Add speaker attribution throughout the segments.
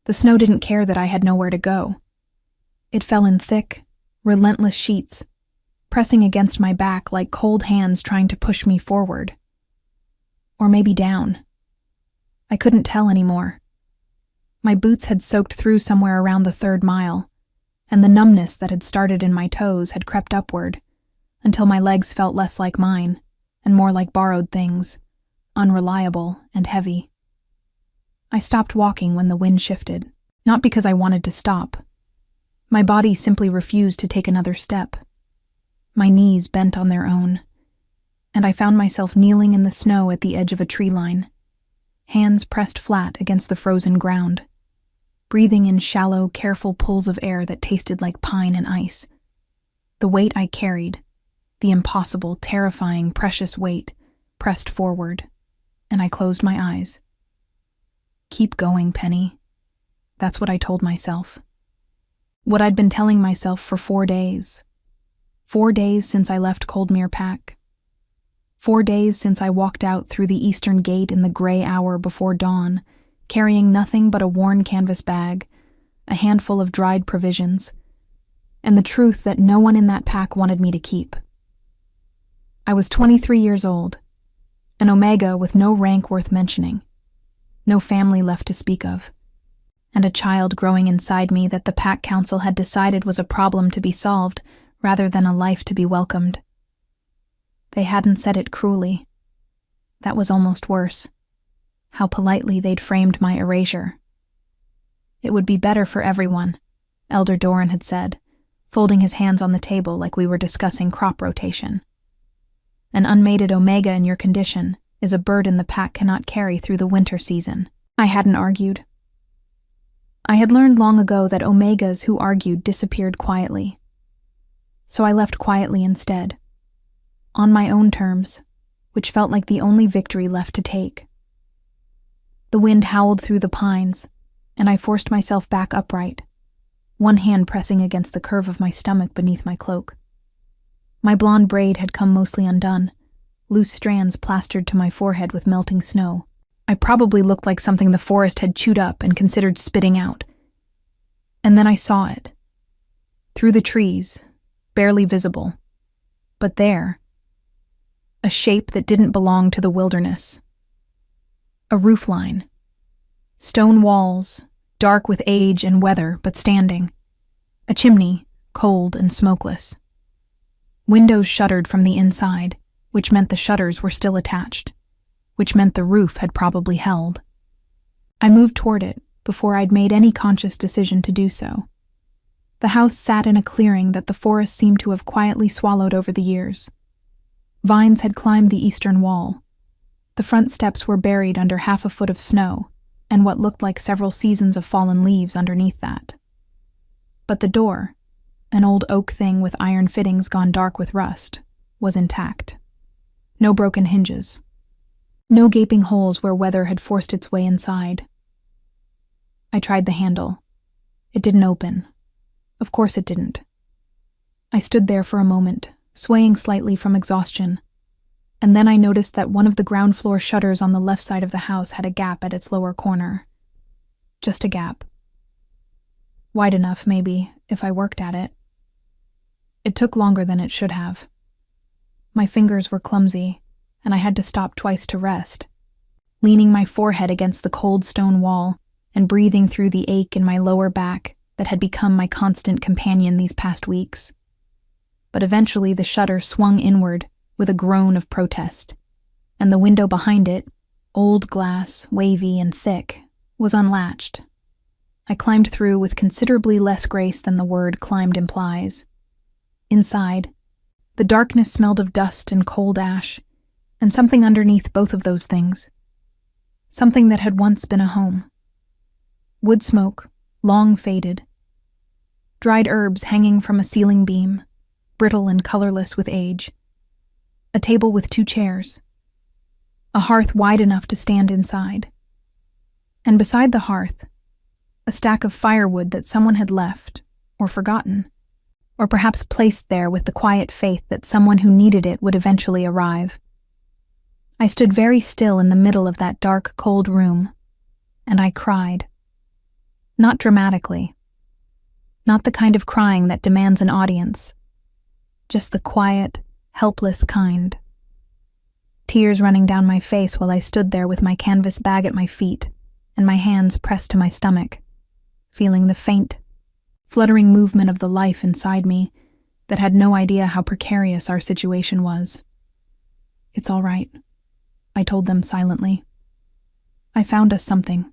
Speaker 1: The snow didn't care that I had nowhere to go. It fell in thick, relentless sheets, pressing against my back like cold hands trying to push me forward. Or maybe down. I couldn't tell anymore. My boots had soaked through somewhere around the 3rd mile, and the numbness that had started in my toes had crept upward, until my legs felt less like mine, and more like borrowed things, unreliable and heavy. I stopped walking when the wind shifted, not because I wanted to stop. My body simply refused to take another step. My knees bent on their own, and I found myself kneeling in the snow at the edge of a tree line, hands pressed flat against the frozen ground, breathing in shallow, careful pulls of air that tasted like pine and ice. The weight I carried, the impossible, terrifying, precious weight, pressed forward, and I closed my eyes. Keep going, Penny. That's what I told myself. What I'd been telling myself for 4 days. 4 days since I left Coldmere Pack. 4 days since I walked out through the eastern gate in the gray hour before dawn, carrying nothing but a worn canvas bag, a handful of dried provisions, and the truth that no one in that pack wanted me to keep. I was 23 years old, an Omega with no rank worth mentioning, no family left to speak of, and a child growing inside me that the Pack Council had decided was a problem to be solved rather than a life to be welcomed. They hadn't said it cruelly. That was almost worse. How politely they'd framed my erasure. It would be better for everyone, Elder Doran had said, folding his hands on the table like we were discussing crop rotation. An unmated Omega in your condition is a burden the pack cannot carry through the winter season. I hadn't argued. I had learned long ago that Omegas who argued disappeared quietly. So I left quietly instead, on my own terms, which felt like the only victory left to take. The wind howled through the pines, and I forced myself back upright, one hand pressing against the curve of my stomach beneath my cloak. My blonde braid had come mostly undone, loose strands plastered to my forehead with melting snow. I probably looked like something the forest had chewed up and considered spitting out. And then I saw it. Through the trees, barely visible. But there, a shape that didn't belong to the wilderness. A roofline. Stone walls, dark with age and weather, but standing. A chimney, cold and smokeless. Windows shuttered from the inside, which meant the shutters were still attached, which meant the roof had probably held. I moved toward it before I'd made any conscious decision to do so. The house sat in a clearing that the forest seemed to have quietly swallowed over the years. Vines had climbed the eastern wall. The front steps were buried under half a foot of snow, and what looked like several seasons of fallen leaves underneath that. But the door, an old oak thing with iron fittings gone dark with rust, was intact. No broken hinges. No gaping holes where weather had forced its way inside. I tried the handle. It didn't open. Of course it didn't. I stood there for a moment, swaying slightly from exhaustion, and then I noticed that one of the ground floor shutters on the left side of the house had a gap at its lower corner. Just a gap. Wide enough, maybe, if I worked at it. It took longer than it should have. My fingers were clumsy, and I had to stop twice to rest, leaning my forehead against the cold stone wall and breathing through the ache in my lower back that had become my constant companion these past weeks. But eventually the shutter swung inward with a groan of protest, and the window behind it, old glass, wavy and thick, was unlatched. I climbed through with considerably less grace than the word climbed implies. Inside, the darkness smelled of dust and cold ash, and something underneath both of those things. Something that had once been a home. Wood smoke, long faded. Dried herbs hanging from a ceiling beam, brittle and colorless with age. A table with 2 chairs. A hearth wide enough to stand inside. And beside the hearth, a stack of firewood that someone had left, or forgotten, or perhaps placed there with the quiet faith that someone who needed it would eventually arrive. I stood very still in the middle of that dark, cold room, and I cried. Not dramatically. Not the kind of crying that demands an audience. Just the quiet, helpless kind. Tears running down my face while I stood there with my canvas bag at my feet and my hands pressed to my stomach, feeling the faint, fluttering movement of the life inside me that had no idea how precarious our situation was. "It's all right," I told them silently. "I found us something.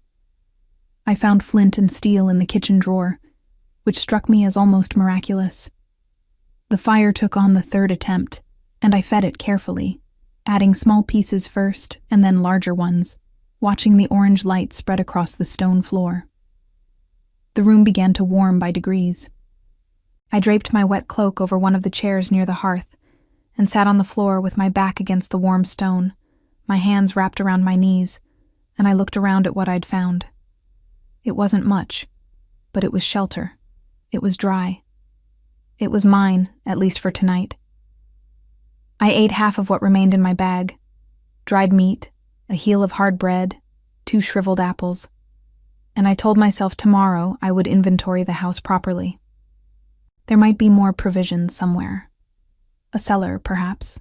Speaker 1: I found flint and steel in the kitchen drawer, which struck me as almost miraculous. The fire took on the third attempt, and I fed it carefully, adding small pieces first and then larger ones, watching the orange light spread across the stone floor. The room began to warm by degrees. I draped my wet cloak over one of the chairs near the hearth and sat on the floor with my back against the warm stone, my hands wrapped around my knees, and I looked around at what I'd found. It wasn't much, but it was shelter. It was dry. It was mine, at least for tonight. I ate half of what remained in my bag: dried meat, a heel of hard bread, 2 shriveled apples, and I told myself tomorrow I would inventory the house properly. There might be more provisions somewhere. A cellar, perhaps.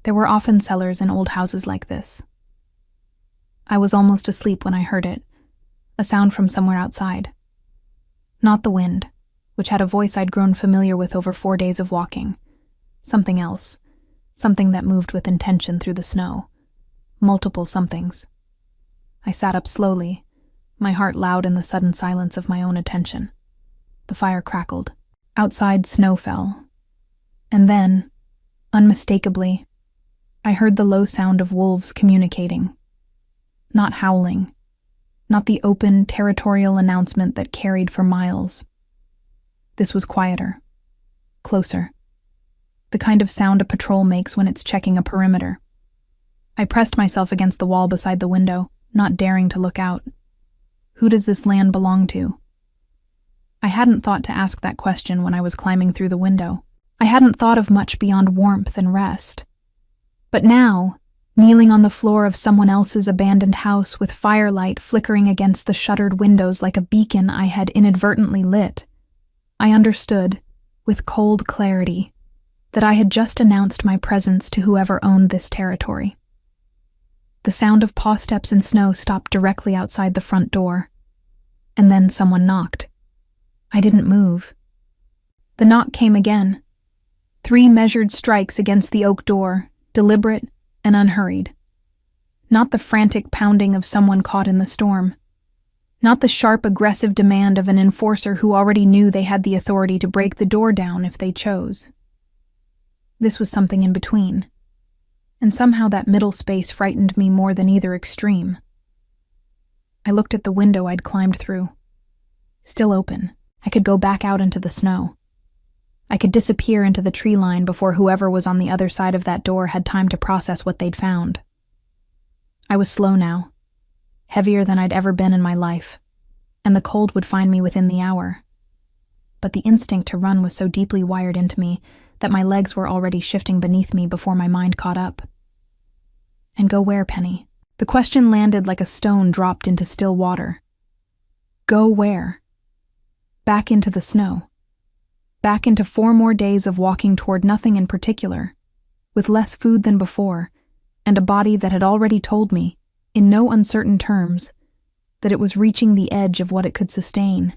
Speaker 1: There were often cellars in old houses like this. I was almost asleep when I heard it, a sound from somewhere outside. Not the wind, which had a voice I'd grown familiar with over 4 days of walking. Something else, something that moved with intention through the snow. Multiple somethings. I sat up slowly, my heart loud in the sudden silence of my own attention. The fire crackled. Outside, snow fell. And then, unmistakably, I heard the low sound of wolves communicating. Not howling. Not the open, territorial announcement that carried for miles. This was quieter. Closer. The kind of sound a patrol makes when it's checking a perimeter. I pressed myself against the wall beside the window, not daring to look out. Who does this land belong to? I hadn't thought to ask that question when I was climbing through the window. I hadn't thought of much beyond warmth and rest. But now, kneeling on the floor of someone else's abandoned house with firelight flickering against the shuttered windows like a beacon I had inadvertently lit, I understood, with cold clarity, that I had just announced my presence to whoever owned this territory. The sound of paw steps in snow stopped directly outside the front door, and then someone knocked. I didn't move. The knock came again. 3 measured strikes against the oak door, deliberate and unhurried. Not the frantic pounding of someone caught in the storm. Not the sharp, aggressive demand of an enforcer who already knew they had the authority to break the door down if they chose. This was something in between, and somehow that middle space frightened me more than either extreme. I looked at the window I'd climbed through. Still open. I could go back out into the snow. I could disappear into the tree line before whoever was on the other side of that door had time to process what they'd found. I was slow now, heavier than I'd ever been in my life, and the cold would find me within the hour. But the instinct to run was so deeply wired into me that my legs were already shifting beneath me before my mind caught up. And go where, Penny? The question landed like a stone dropped into still water. Go where? Back into the snow. Back into 4 more days of walking toward nothing in particular, with less food than before, and a body that had already told me, in no uncertain terms, that it was reaching the edge of what it could sustain.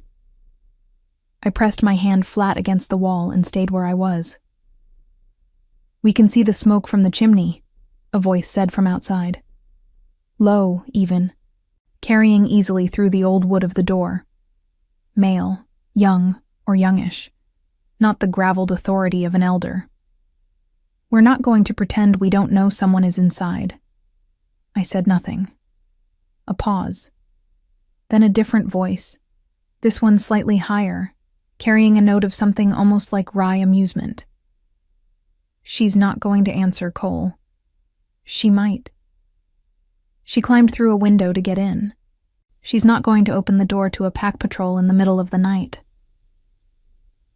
Speaker 1: I pressed my hand flat against the wall and stayed where I was. "We can see the smoke from the chimney," a voice said from outside. Low, even, carrying easily through the old wood of the door. Male, young, or youngish. Not the graveled authority of an elder. "We're not going to pretend we don't know someone is inside." I said nothing. A pause. Then a different voice, this one slightly higher, carrying a note of something almost like wry amusement. "She's not going to answer, Cole. She might. She climbed through a window to get in. She's not going to open the door to a pack patrol in the middle of the night."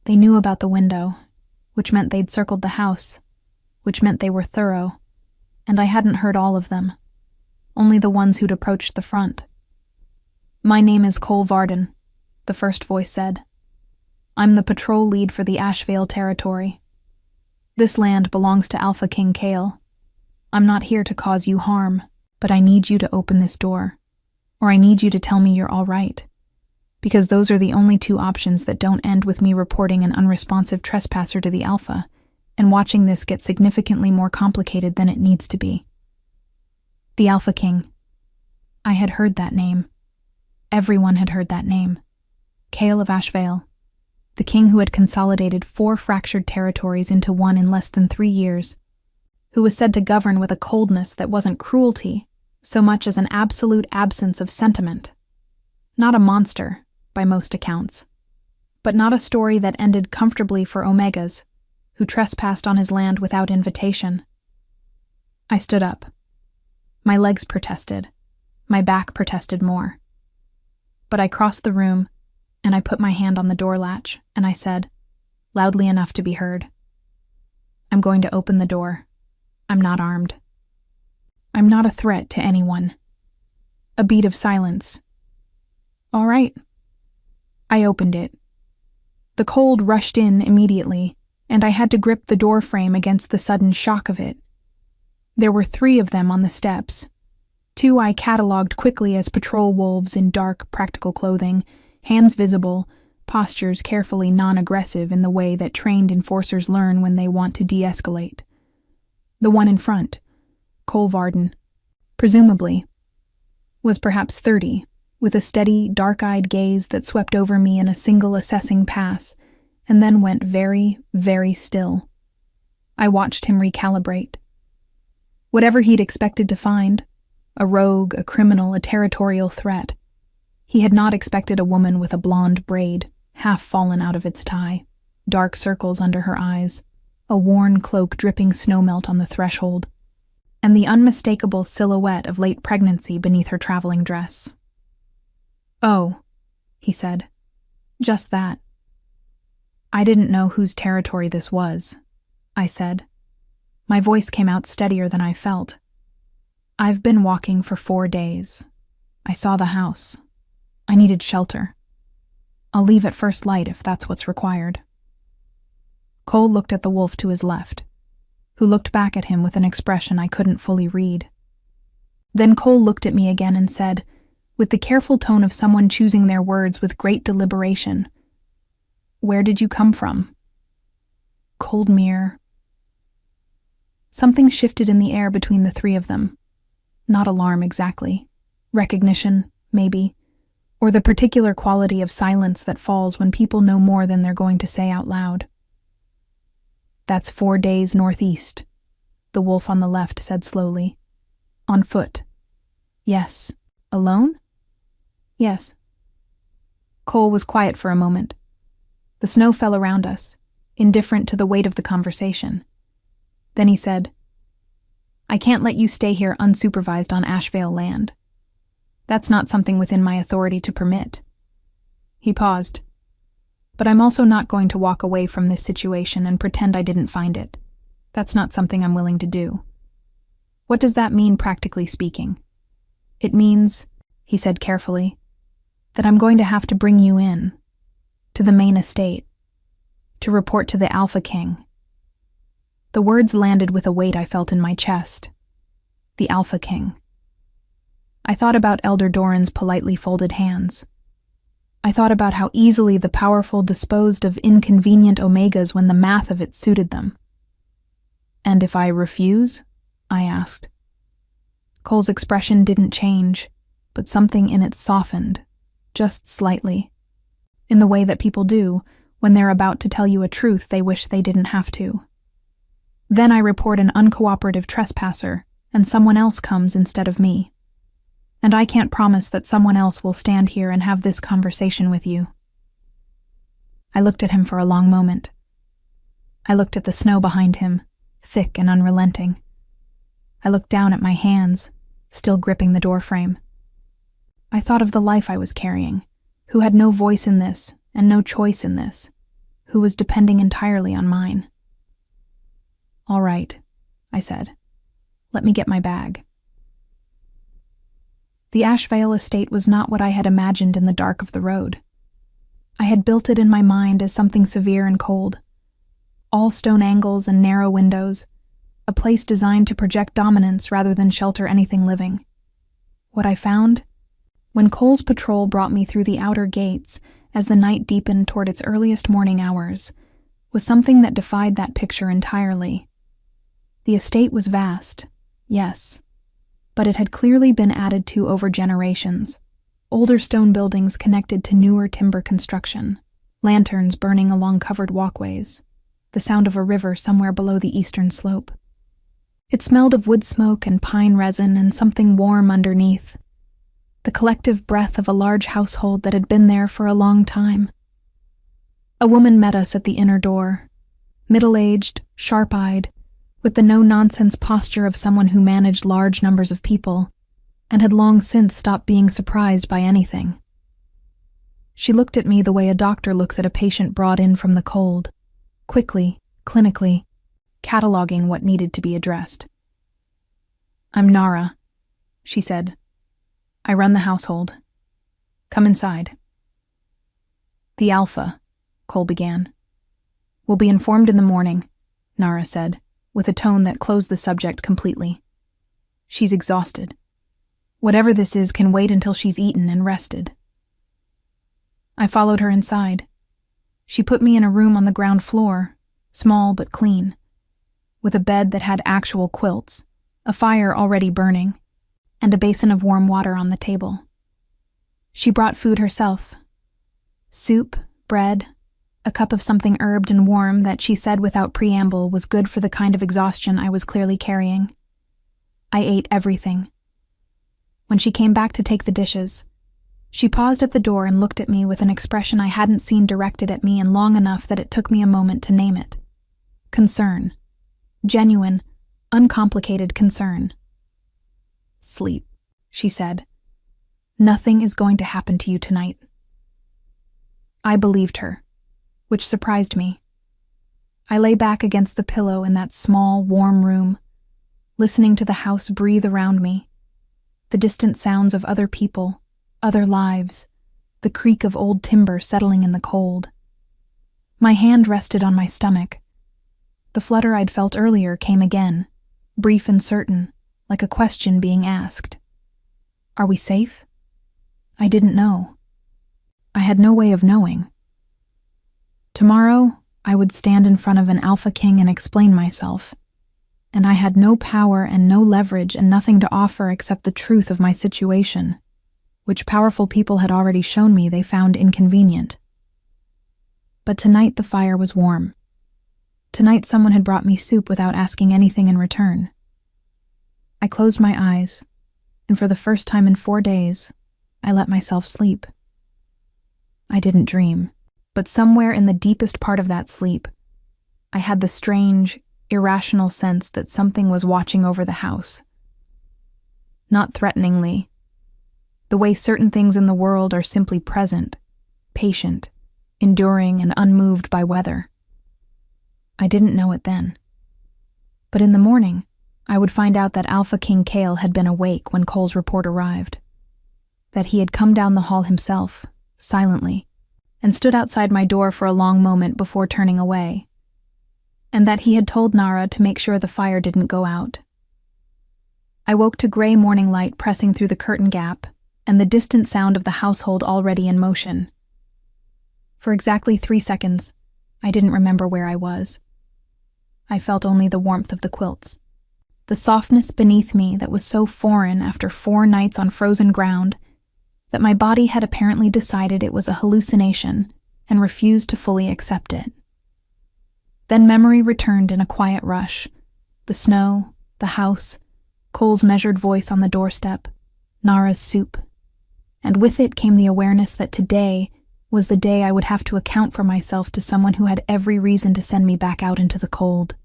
Speaker 1: They knew about the window, which meant they'd circled the house, which meant they were thorough, and I hadn't heard all of them, only the ones who'd approached the front. My name is Cole Varden, the first voice said. I'm the patrol lead for the Ashvale territory. This land belongs to AlphaKing Kale. I'm not here to cause you harm, but I need you to open this door, or I need you to tell me you're all right, because those are the only two options that don't end with me reporting an unresponsive trespasser to the Alpha and watching this get significantly more complicated than it needs to be. The AlphaKing. I had heard that name. Everyone had heard that name. Kale of Ashvale. The king who had consolidated 4 fractured territories into one in less than 3 years, who was said to govern with a coldness that wasn't cruelty so much as an absolute absence of sentiment. Not a monster, by most accounts, but not a story that ended comfortably for Omegas, who trespassed on his land without invitation. I stood up. My legs protested. My back protested more. But I crossed the room, and I put my hand on the door latch, and I said, loudly enough to be heard, I'm going to open the door. I'm not armed. I'm not a threat to anyone. A beat of silence. All right. I opened it. The cold rushed in immediately, and I had to grip the door frame against the sudden shock of it. There were 3 of them on the steps. 2 I catalogued quickly as patrol wolves in dark, practical clothing, hands visible, postures carefully non-aggressive in the way that trained enforcers learn when they want to de-escalate. The one in front, Cole Varden, presumably, was perhaps 30, with a steady, dark-eyed gaze that swept over me in a single assessing pass, and then went very, very still. I watched him recalibrate. Whatever he'd expected to find, a rogue, a criminal, a territorial threat, he had not expected a woman with a blonde braid, half fallen out of its tie, dark circles under her eyes, a worn cloak dripping snowmelt on the threshold, and the unmistakable silhouette of late pregnancy beneath her traveling dress. Oh, he said. Just that. I didn't know whose territory this was, I said. My voice came out steadier than I felt. I've been walking for 4 days. I saw the house. I needed shelter. I'll leave at first light if that's what's required. Cole looked at the wolf to his left, who looked back at him with an expression I couldn't fully read. Then Cole looked at me again and said, with the careful tone of someone choosing their words with great deliberation, Where did you come from? Coldmere. Something shifted in the air between the 3 of them. Not alarm exactly. Recognition, maybe. Or the particular quality of silence that falls when people know more than they're going to say out loud. That's 4 days northeast, the wolf on the left said slowly. On foot. Yes. Alone? Yes. Cole was quiet for a moment. The snow fell around us, indifferent to the weight of the conversation. Then he said, I can't let you stay here unsupervised on Ashvale land. That's not something within my authority to permit. He paused. But I'm also not going to walk away from this situation and pretend I didn't find it. That's not something I'm willing to do. What does that mean, practically speaking? It means, he said carefully, that I'm going to have to bring you in, to the main estate, to report to the AlphaKing. The words landed with a weight I felt in my chest. The AlphaKing. I thought about Elder Doran's politely folded hands. I thought about how easily the powerful disposed of inconvenient Omegas when the math of it suited them. And if I refuse? I asked. Cole's expression didn't change, but something in it softened, just slightly, in the way that people do when they're about to tell you a truth they wish they didn't have to. Then I report an uncooperative trespasser, and someone else comes instead of me. And I can't promise that someone else will stand here and have this conversation with you. I looked at him for a long moment. I looked at the snow behind him, thick and unrelenting. I looked down at my hands, still gripping the doorframe. I thought of the life I was carrying, who had no voice in this and no choice in this, who was depending entirely on mine. All right, I said. Let me get my bag. The Ashvale estate was not what I had imagined in the dark of the road. I had built it in my mind as something severe and cold. All stone angles and narrow windows, a place designed to project dominance rather than shelter anything living. What I found? When Cole's patrol brought me through the outer gates as the night deepened toward its earliest morning hours, was something that defied that picture entirely. The estate was vast, yes, but it had clearly been added to over generations. Older stone buildings connected to newer timber construction, lanterns burning along covered walkways, the sound of a river somewhere below the eastern slope. It smelled of wood smoke and pine resin and something warm underneath, the collective breath of a large household that had been there for a long time. A woman met us at the inner door, middle-aged, sharp-eyed, with the no-nonsense posture of someone who managed large numbers of people and had long since stopped being surprised by anything. She looked at me the way a doctor looks at a patient brought in from the cold, quickly, clinically, cataloging what needed to be addressed. "I'm Nara," she said. "I run the household. Come inside." "The Alpha," Cole began. "Will be informed in the morning," Nara said, with a tone that closed the subject completely. "She's exhausted. Whatever this is can wait until she's eaten and rested." I followed her inside. She put me in a room on the ground floor, small but clean, with a bed that had actual quilts, a fire already burning, and a basin of warm water on the table. She brought food herself. Soup, bread, a cup of something herbed and warm that she said without preamble was good for the kind of exhaustion I was clearly carrying. I ate everything. When she came back to take the dishes, she paused at the door and looked at me with an expression I hadn't seen directed at me in long enough that it took me a moment to name it. Concern. Genuine, uncomplicated concern. "Sleep," she said. "Nothing is going to happen to you tonight." I believed her, which surprised me. I lay back against the pillow in that small, warm room, listening to the house breathe around me, the distant sounds of other people, other lives, the creak of old timber settling in the cold. My hand rested on my stomach. The flutter I'd felt earlier came again, brief and certain, like a question being asked. Are we safe? I didn't know. I had no way of knowing. Tomorrow, I would stand in front of an AlphaKing and explain myself, and I had no power and no leverage and nothing to offer except the truth of my situation, which powerful people had already shown me they found inconvenient. But tonight the fire was warm. Tonight someone had brought me soup without asking anything in return. I closed my eyes, and for the first time in 4 days, I let myself sleep. I didn't dream, but somewhere in the deepest part of that sleep, I had the strange, irrational sense that something was watching over the house. Not threateningly. The way certain things in the world are simply present, patient, enduring, and unmoved by weather. I didn't know it then. But in the morning, I would find out that AlphaKing Kale had been awake when Cole's report arrived, that he had come down the hall himself, silently, and stood outside my door for a long moment before turning away, and that he had told Nara to make sure the fire didn't go out. I woke to gray morning light pressing through the curtain gap and the distant sound of the household already in motion. For exactly 3 seconds, I didn't remember where I was. I felt only the warmth of the quilts, the softness beneath me that was so foreign after 4 nights on frozen ground that my body had apparently decided it was a hallucination and refused to fully accept it. Then memory returned in a quiet rush. The snow, the house, Cole's measured voice on the doorstep, Nara's soup. And with it came the awareness that today was the day I would have to account for myself to someone who had every reason to send me back out into the cold.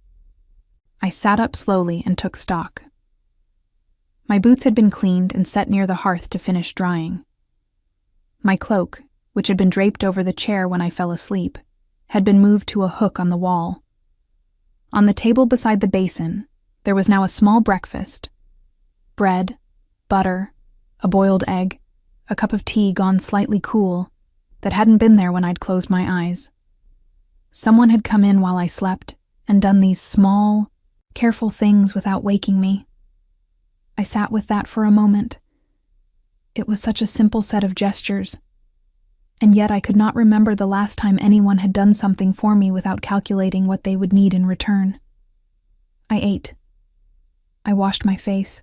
Speaker 1: I sat up slowly and took stock. My boots had been cleaned and set near the hearth to finish drying. My cloak, which had been draped over the chair when I fell asleep, had been moved to a hook on the wall. On the table beside the basin, there was now a small breakfast: bread, butter, a boiled egg, a cup of tea gone slightly cool, that hadn't been there when I'd closed my eyes. Someone had come in while I slept and done these small, careful things without waking me. I sat with that for a moment. It was such a simple set of gestures, and yet I could not remember the last time anyone had done something for me without calculating what they would need in return. I ate. I washed my face.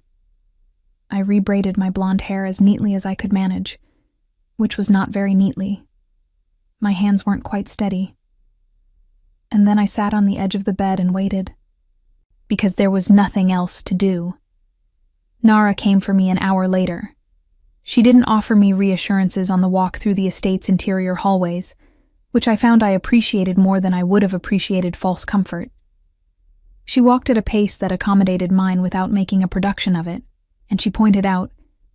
Speaker 1: I rebraided my blonde hair as neatly as I could manage, which was not very neatly. My hands weren't quite steady. And then I sat on the edge of the bed and waited, because there was nothing else to do. Nara came for me an hour later. She didn't offer me reassurances on the walk through the estate's interior hallways, which I found I appreciated more than I would have appreciated false comfort. She walked at a pace that accommodated mine without making a production of it, and she pointed out,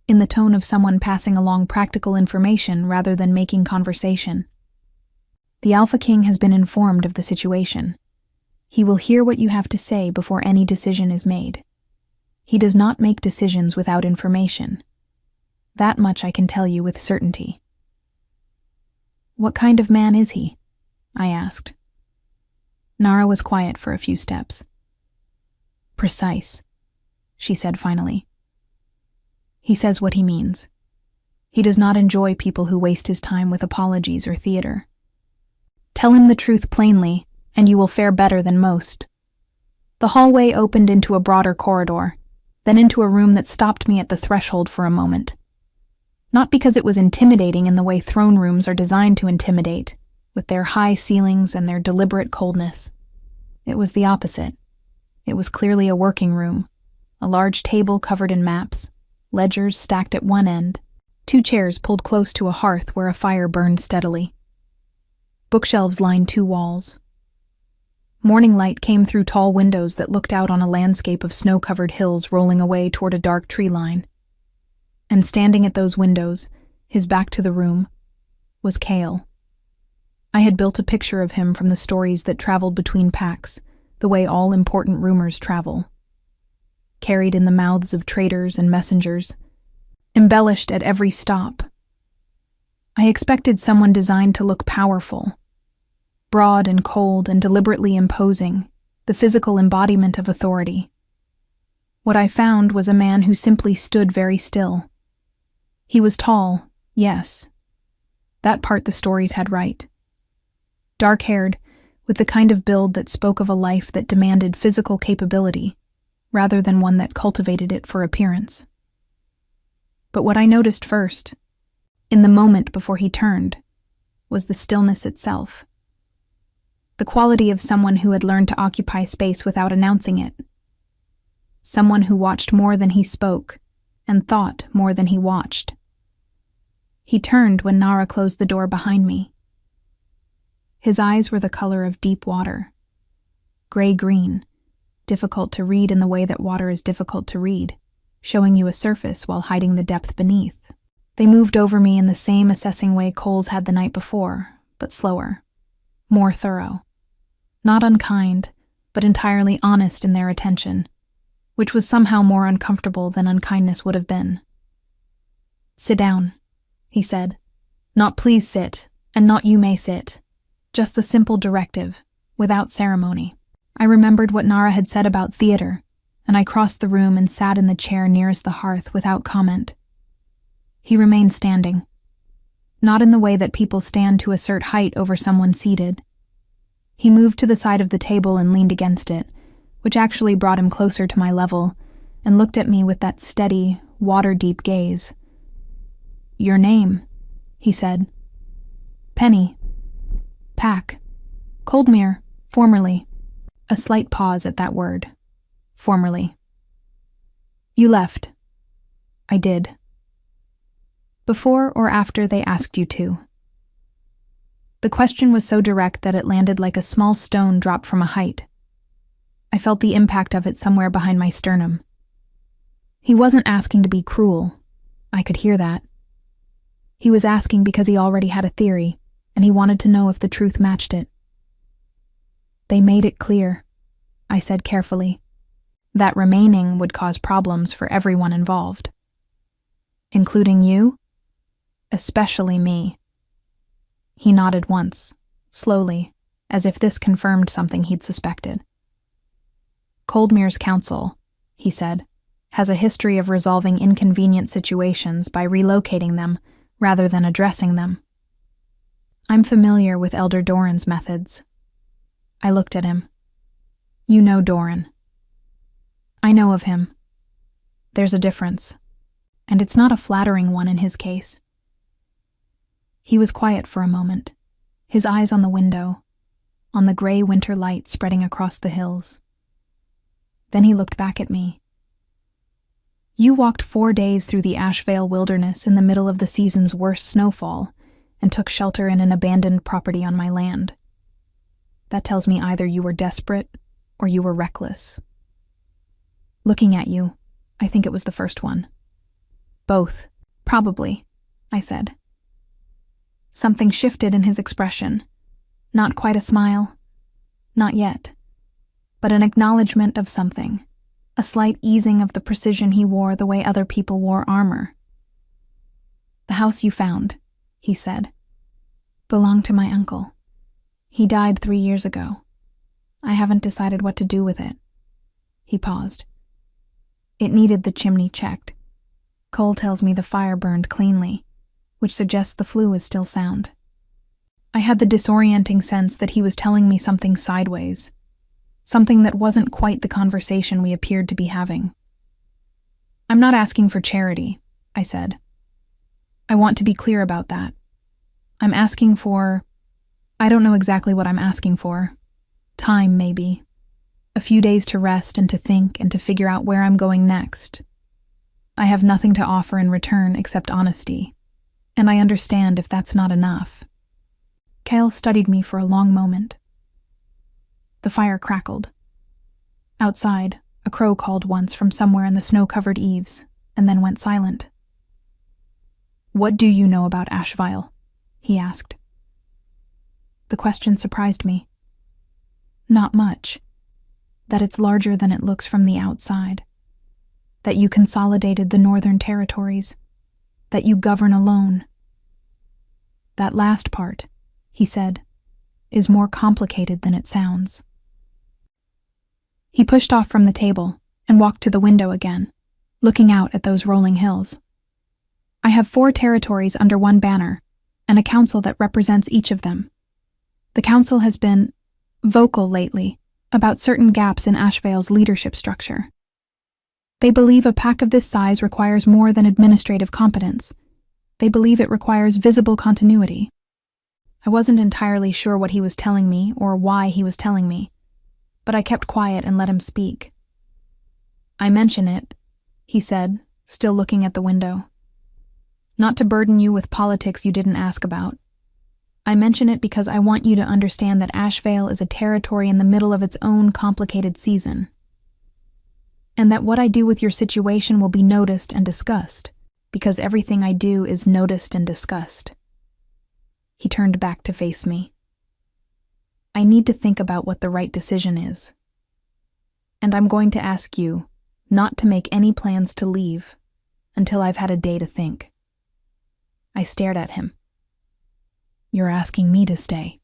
Speaker 1: in the tone of someone passing along practical information rather than making conversation. The AlphaKing has been informed of the situation. He will hear what you have to say before any decision is made. He does not make decisions without information. That much I can tell you with certainty. What kind of man is he? I asked. Nara was quiet for a few steps. Precise, she said finally. He says what he means. He does not enjoy people who waste his time with apologies or theater. Tell him the truth plainly, and you will fare better than most. The hallway opened into a broader corridor, then into a room that stopped me at the threshold for a moment. Not because it was intimidating in the way throne rooms are designed to intimidate, with their high ceilings and their deliberate coldness. It was the opposite. It was clearly a working room, a large table covered in maps, ledgers stacked at one end, 2 chairs pulled close to a hearth where a fire burned steadily. Bookshelves lined 2 walls. Morning light came through tall windows that looked out on a landscape of snow-covered hills rolling away toward a dark tree line. And standing at those windows, his back to the room, was Kale. I had built a picture of him from the stories that traveled between packs, the way all important rumors travel. Carried in the mouths of traders and messengers, embellished at every stop. I expected someone designed to look powerful, broad and cold and deliberately imposing, the physical embodiment of authority. What I found was a man who simply stood very still. He was tall, yes. That part the stories had right. Dark-haired, with the kind of build that spoke of a life that demanded physical capability, rather than one that cultivated it for appearance. But what I noticed first, in the moment before he turned, was the stillness itself. The quality of someone who had learned to occupy space without announcing it. Someone who watched more than he spoke, and thought more than he watched. He turned when Nara closed the door behind me. His eyes were the color of deep water. Gray-green, difficult to read in the way that water is difficult to read, showing you a surface while hiding the depth beneath. They moved over me in the same assessing way Coles had the night before, but slower, more thorough. Not unkind, but entirely honest in their attention, which was somehow more uncomfortable than unkindness would have been. "Sit down," he said. "Not please sit, and not you may sit. Just the simple directive, without ceremony." I remembered what Nara had said about theater, and I crossed the room and sat in the chair nearest the hearth without comment. He remained standing. Not in the way that people stand to assert height over someone seated. He moved to the side of the table and leaned against it, which actually brought him closer to my level, and looked at me with that steady, water-deep gaze. "Your name," he said. "Penny. Pack. Coldmere, formerly." A slight pause at that word. Formerly. "You left." "I did." "Before or after they asked you to?" The question was so direct that it landed like a small stone dropped from a height. I felt the impact of it somewhere behind my sternum. He wasn't asking to be cruel. I could hear that. He was asking because he already had a theory, and he wanted to know if the truth matched it. "They made it clear," I said carefully, "that remaining would cause problems for everyone involved." Including you? Especially me. He nodded once, slowly, as if this confirmed something he'd suspected. Coldmere's council, he said, has a history of resolving inconvenient situations by relocating them rather than addressing them. I'm familiar with Elder Doran's methods. I looked at him. You know Doran. I know of him. There's a difference, and it's not a flattering one in his case. He was quiet for a moment, his eyes on the window, on the gray winter light spreading across the hills. Then he looked back at me. You walked 4 days through the Ashvale wilderness in the middle of the season's worst snowfall and took shelter in an abandoned property on my land. That tells me either you were desperate or you were reckless. Looking at you, I think it was the first one. Both, probably, I said. Something shifted in his expression. Not quite a smile. Not yet. But an acknowledgement of something. A slight easing of the precision he wore the way other people wore armor. The house you found, he said, belonged to my uncle. He died 3 years ago. I haven't decided what to do with it. He paused. It needed the chimney checked. Cole tells me the fire burned cleanly, which suggests the flue is still sound. I had the disorienting sense that he was telling me something sideways, something that wasn't quite the conversation we appeared to be having. I'm not asking for charity, I said. I want to be clear about that. I'm asking for... I don't know exactly what I'm asking for. Time, maybe. A few days to rest and to think and to figure out where I'm going next. I have nothing to offer in return except honesty, and I understand if that's not enough. Kale studied me for a long moment. The fire crackled. Outside, a crow called once from somewhere in the snow-covered eaves, and then went silent. What do you know about Ashvale? He asked. The question surprised me. Not much. That it's larger than it looks from the outside. That you consolidated the northern territories. That you govern alone. That last part, he said, is more complicated than it sounds. He pushed off from the table and walked to the window again, looking out at those rolling hills. I have 4 territories under one banner, and a council that represents each of them. The council has been vocal lately about certain gaps in Ashvale's leadership structure. They believe a pack of this size requires more than administrative competence. They believe it requires visible continuity. I wasn't entirely sure what he was telling me or why he was telling me, but I kept quiet and let him speak. I mention it, he said, still looking at the window. Not to burden you with politics you didn't ask about. I mention it because I want you to understand that Ashvale is a territory in the middle of its own complicated season, and that what I do with your situation will be noticed and discussed, because everything I do is noticed and discussed. He turned back to face me. I need to think about what the right decision is. And I'm going to ask you not to make any plans to leave until I've had a day to think. I stared at him. You're asking me to stay.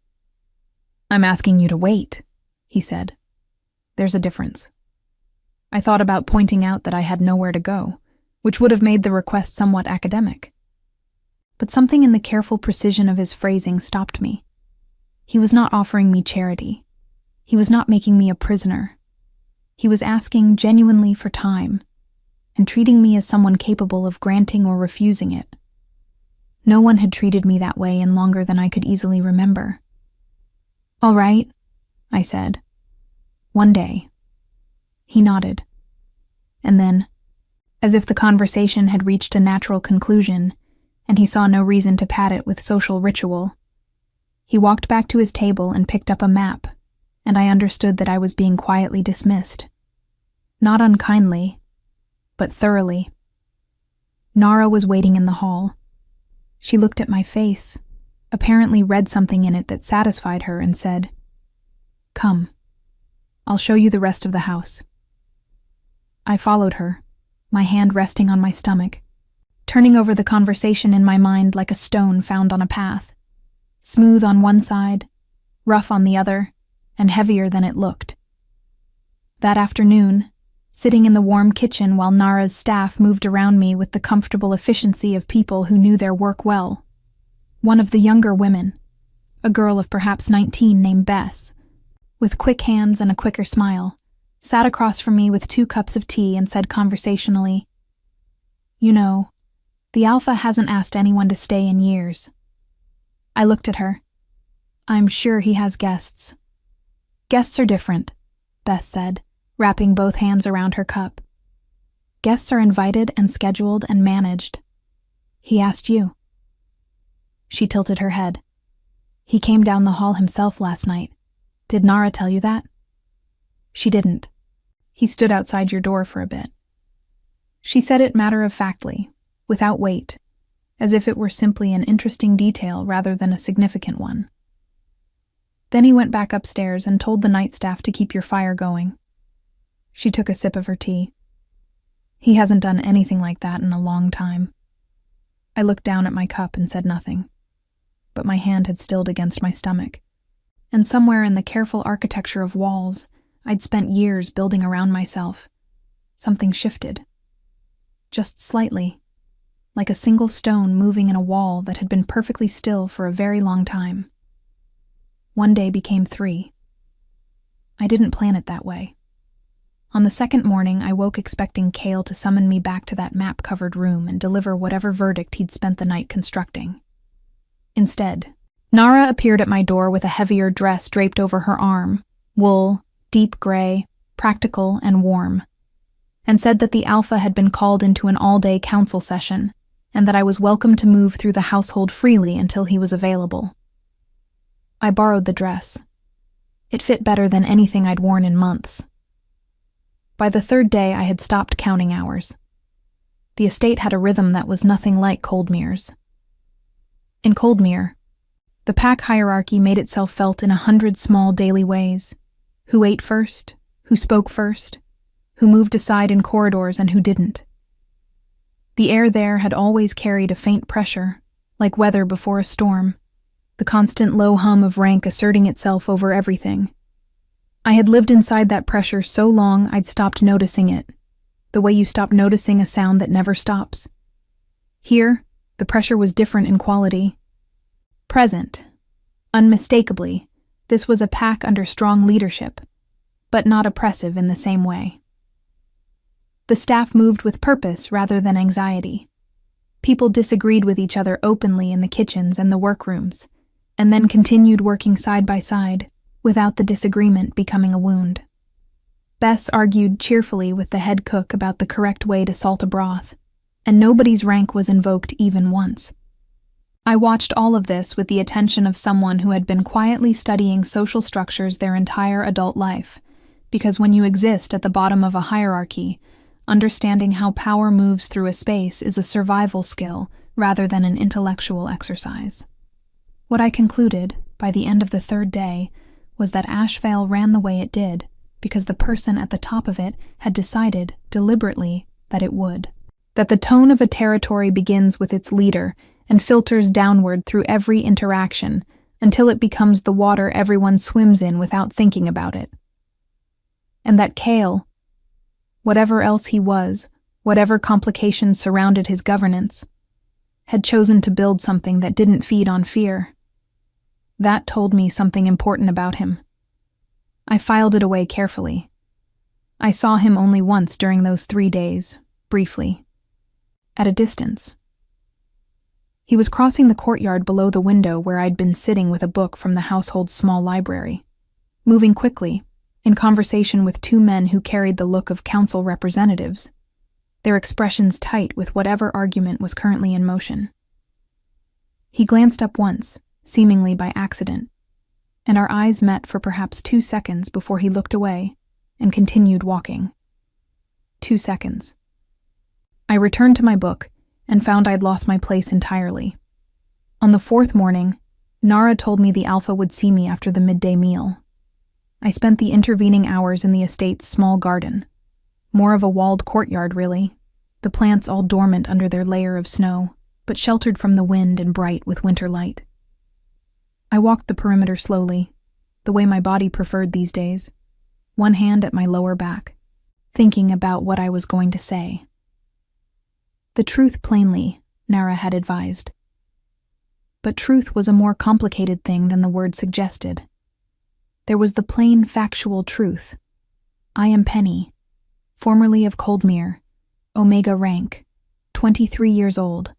Speaker 1: I'm asking you to wait, he said. There's a difference. I thought about pointing out that I had nowhere to go, which would have made the request somewhat academic. But something in the careful precision of his phrasing stopped me. He was not offering me charity. He was not making me a prisoner. He was asking genuinely for time, and treating me as someone capable of granting or refusing it. No one had treated me that way in longer than I could easily remember. All right, I said. One day. He nodded. And then, as if the conversation had reached a natural conclusion, and he saw no reason to pad it with social ritual, he walked back to his table and picked up a map, and I understood that I was being quietly dismissed. Not unkindly, but thoroughly. Nara was waiting in the hall. She looked at my face, apparently read something in it that satisfied her, and said, "Come. I'll show you the rest of the house." I followed her, my hand resting on my stomach, turning over the conversation in my mind like a stone found on a path. Smooth on one side, rough on the other, and heavier than it looked. That afternoon, sitting in the warm kitchen while Nara's staff moved around me with the comfortable efficiency of people who knew their work well, one of the younger women, a girl of perhaps 19 named Bess, with quick hands and a quicker smile, sat across from me with 2 cups of tea and said conversationally, "You know, the Alpha hasn't asked anyone to stay in years." I looked at her. "I'm sure he has guests." "Guests are different," Bess said, wrapping both hands around her cup. "Guests are invited and scheduled and managed. He asked you." She tilted her head. "He came down the hall himself last night. Did Nara tell you that?" "She didn't. He stood outside your door for a bit." She said it matter-of-factly, without weight, as if it were simply an interesting detail rather than a significant one. "Then he went back upstairs and told the night staff to keep your fire going." She took a sip of her tea. "He hasn't done anything like that in a long time." I looked down at my cup and said nothing, but my hand had stilled against my stomach, and somewhere in the careful architecture of walls I'd spent years building around myself, something shifted. Just slightly, like a single stone moving in a wall that had been perfectly still for a very long time. One day became 3. I didn't plan it that way. On the second morning, I woke expecting Cale to summon me back to that map-covered room and deliver whatever verdict he'd spent the night constructing. Instead, Nara appeared at my door with a heavier dress draped over her arm, wool, deep gray, practical and warm, and said that the Alpha had been called into an all-day council session, and that I was welcome to move through the household freely until he was available. I borrowed the dress. It fit better than anything I'd worn in months. By the 3rd day, I had stopped counting hours. The estate had a rhythm that was nothing like Coldmere's. In Coldmere, the pack hierarchy made itself felt in 100 small daily ways. Who ate first, who spoke first, who moved aside in corridors and who didn't. The air there had always carried a faint pressure, like weather before a storm, the constant low hum of rank asserting itself over everything. I had lived inside that pressure so long I'd stopped noticing it, the way you stop noticing a sound that never stops. Here, the pressure was different in quality. Present, unmistakably, this was a pack under strong leadership, but not oppressive in the same way. The staff moved with purpose rather than anxiety. People disagreed with each other openly in the kitchens and the workrooms, and then continued working side by side, without the disagreement becoming a wound. Bess argued cheerfully with the head cook about the correct way to salt a broth, and nobody's rank was invoked even once. I watched all of this with the attention of someone who had been quietly studying social structures their entire adult life, because when you exist at the bottom of a hierarchy, understanding how power moves through a space is a survival skill rather than an intellectual exercise. What I concluded, by the end of the 3rd day, was that Ashvale ran the way it did because the person at the top of it had decided, deliberately, that it would. That the tone of a territory begins with its leader and filters downward through every interaction until it becomes the water everyone swims in without thinking about it. And that Cale, whatever else he was, whatever complications surrounded his governance, had chosen to build something that didn't feed on fear. That told me something important about him. I filed it away carefully. I saw him only once during those 3 days, briefly, at a distance. He was crossing the courtyard below the window where I'd been sitting with a book from the household's small library, moving quickly, in conversation with 2 men who carried the look of council representatives, their expressions tight with whatever argument was currently in motion. He glanced up once, seemingly by accident, and our eyes met for perhaps 2 seconds before he looked away and continued walking. 2 seconds. I returned to my book and found I'd lost my place entirely. On the 4th morning, Nara told me the Alpha would see me after the midday meal. I spent the intervening hours in the estate's small garden. More of a walled courtyard, really. the plants all dormant under their layer of snow, but sheltered from the wind and bright with winter light. I walked the perimeter slowly, the way my body preferred these days, one hand at my lower back, thinking about what I was going to say. The truth plainly, Nara had advised. But truth was a more complicated thing than the word suggested. There was the plain, factual truth. I am Penny, formerly of Coldmere, Omega rank, 23 years old,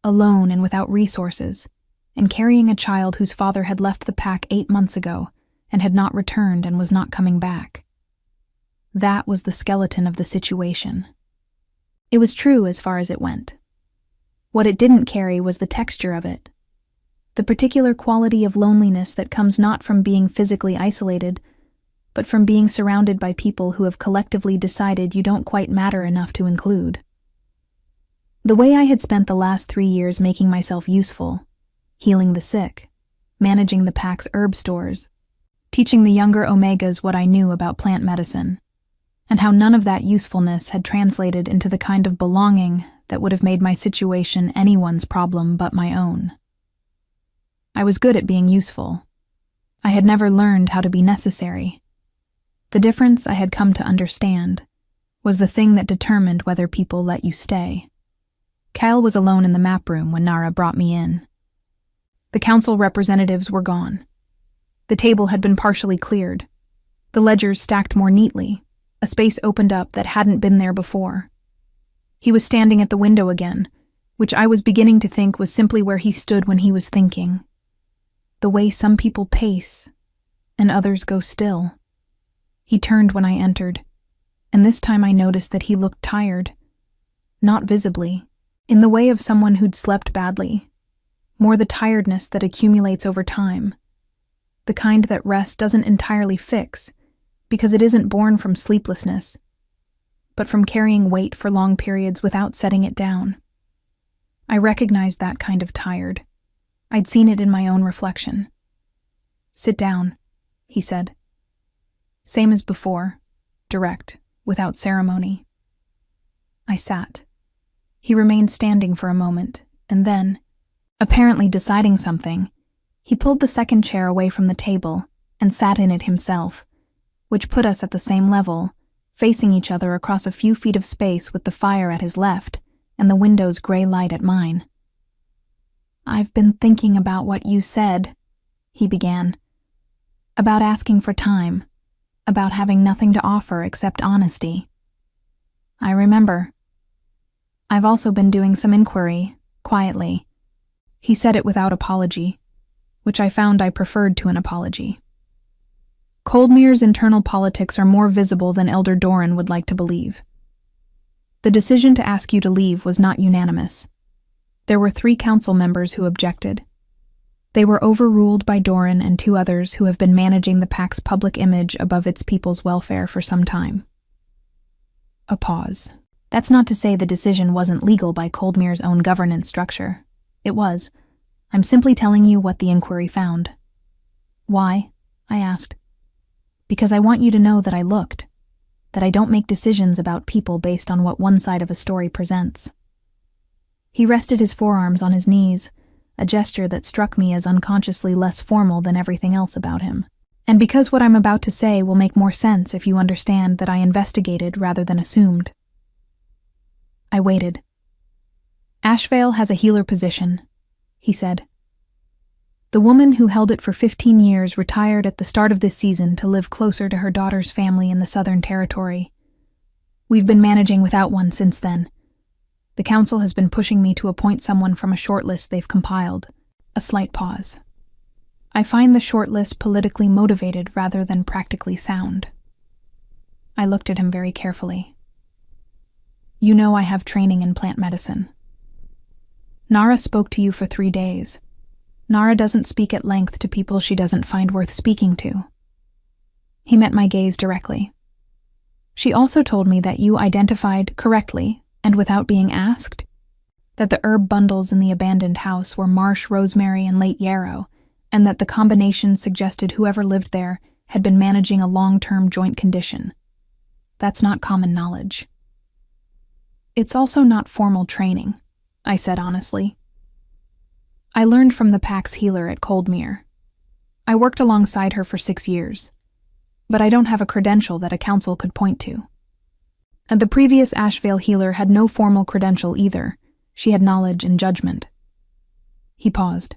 Speaker 1: alone and without resources, and carrying a child whose father had left the pack 8 months ago and had not returned and was not coming back. That was the skeleton of the situation. It was true as far as it went. What it didn't carry was the texture of it, the particular quality of loneliness that comes not from being physically isolated, but from being surrounded by people who have collectively decided you don't quite matter enough to include. The way I had spent the last 3 years making myself useful, healing the sick, managing the pack's herb stores, teaching the younger Omegas what I knew about plant medicine, and how none of that usefulness had translated into the kind of belonging that would have made my situation anyone's problem but my own. I was good at being useful. I had never learned how to be necessary. The difference I had come to understand was the thing that determined whether people let you stay. Kyle was alone in the map room when Nara brought me in. The council representatives were gone. The table had been partially cleared, the ledgers stacked more neatly. A space opened up that hadn't been there before. He was standing at the window again, which I was beginning to think was simply where he stood when he was thinking. The way some people pace, and others go still. He turned when I entered, and this time I noticed that he looked tired. Not visibly, in the way of someone who'd slept badly. More the tiredness that accumulates over time. The kind that rest doesn't entirely fix, because it isn't born from sleeplessness, but from carrying weight for long periods without setting it down. I recognized that kind of tired. I'd seen it in my own reflection. "Sit down," he said. Same as before, direct, without ceremony. I sat. He remained standing for a moment, and then, apparently deciding something, he pulled the second chair away from the table and sat in it himself, which put us at the same level, facing each other across a few feet of space with the fire at his left and the window's gray light at mine. "I've been thinking about what you said," he began. "About asking for time, about having nothing to offer except honesty." "I remember. I've also been doing some inquiry, quietly." He said it without apology, which I found I preferred to an apology. Coldmere's internal politics are more visible than Elder Doran would like to believe. The decision to ask you to leave was not unanimous. There were 3 council members who objected. They were overruled by Doran and 2 others who have been managing the pack's public image above its people's welfare for some time. A pause. That's not to say the decision wasn't legal by Coldmere's own governance structure. It was. I'm simply telling you what the inquiry found. "Why?" I asked. "Because I want you to know that I looked, that I don't make decisions about people based on what one side of a story presents." He rested his forearms on his knees, a gesture that struck me as unconsciously less formal than everything else about him. And because what I'm about to say will make more sense if you understand that I investigated rather than assumed. I waited. "Ashvale has a healer position," he said. "The woman who held it for 15 years retired at the start of this season to live closer to her daughter's family in the Southern Territory. We've been managing without one since then. The council has been pushing me to appoint someone from a shortlist they've compiled." A slight pause. "I find the shortlist politically motivated rather than practically sound." I looked at him very carefully. "You know I have training in plant medicine. Nara spoke to you for 3 days. Nara doesn't speak at length to people she doesn't find worth speaking to." He met my gaze directly. "She also told me that you identified correctly, and without being asked, that the herb bundles in the abandoned house were marsh rosemary and late yarrow, and that the combination suggested whoever lived there had been managing a long-term joint condition. That's not common knowledge." It's also not formal training, I said honestly. I learned from the Pack's healer at Coldmere. I worked alongside her for 6 years, but I don't have a credential that a council could point to. And the previous Ashvale healer had no formal credential either. She had knowledge and judgment. He paused.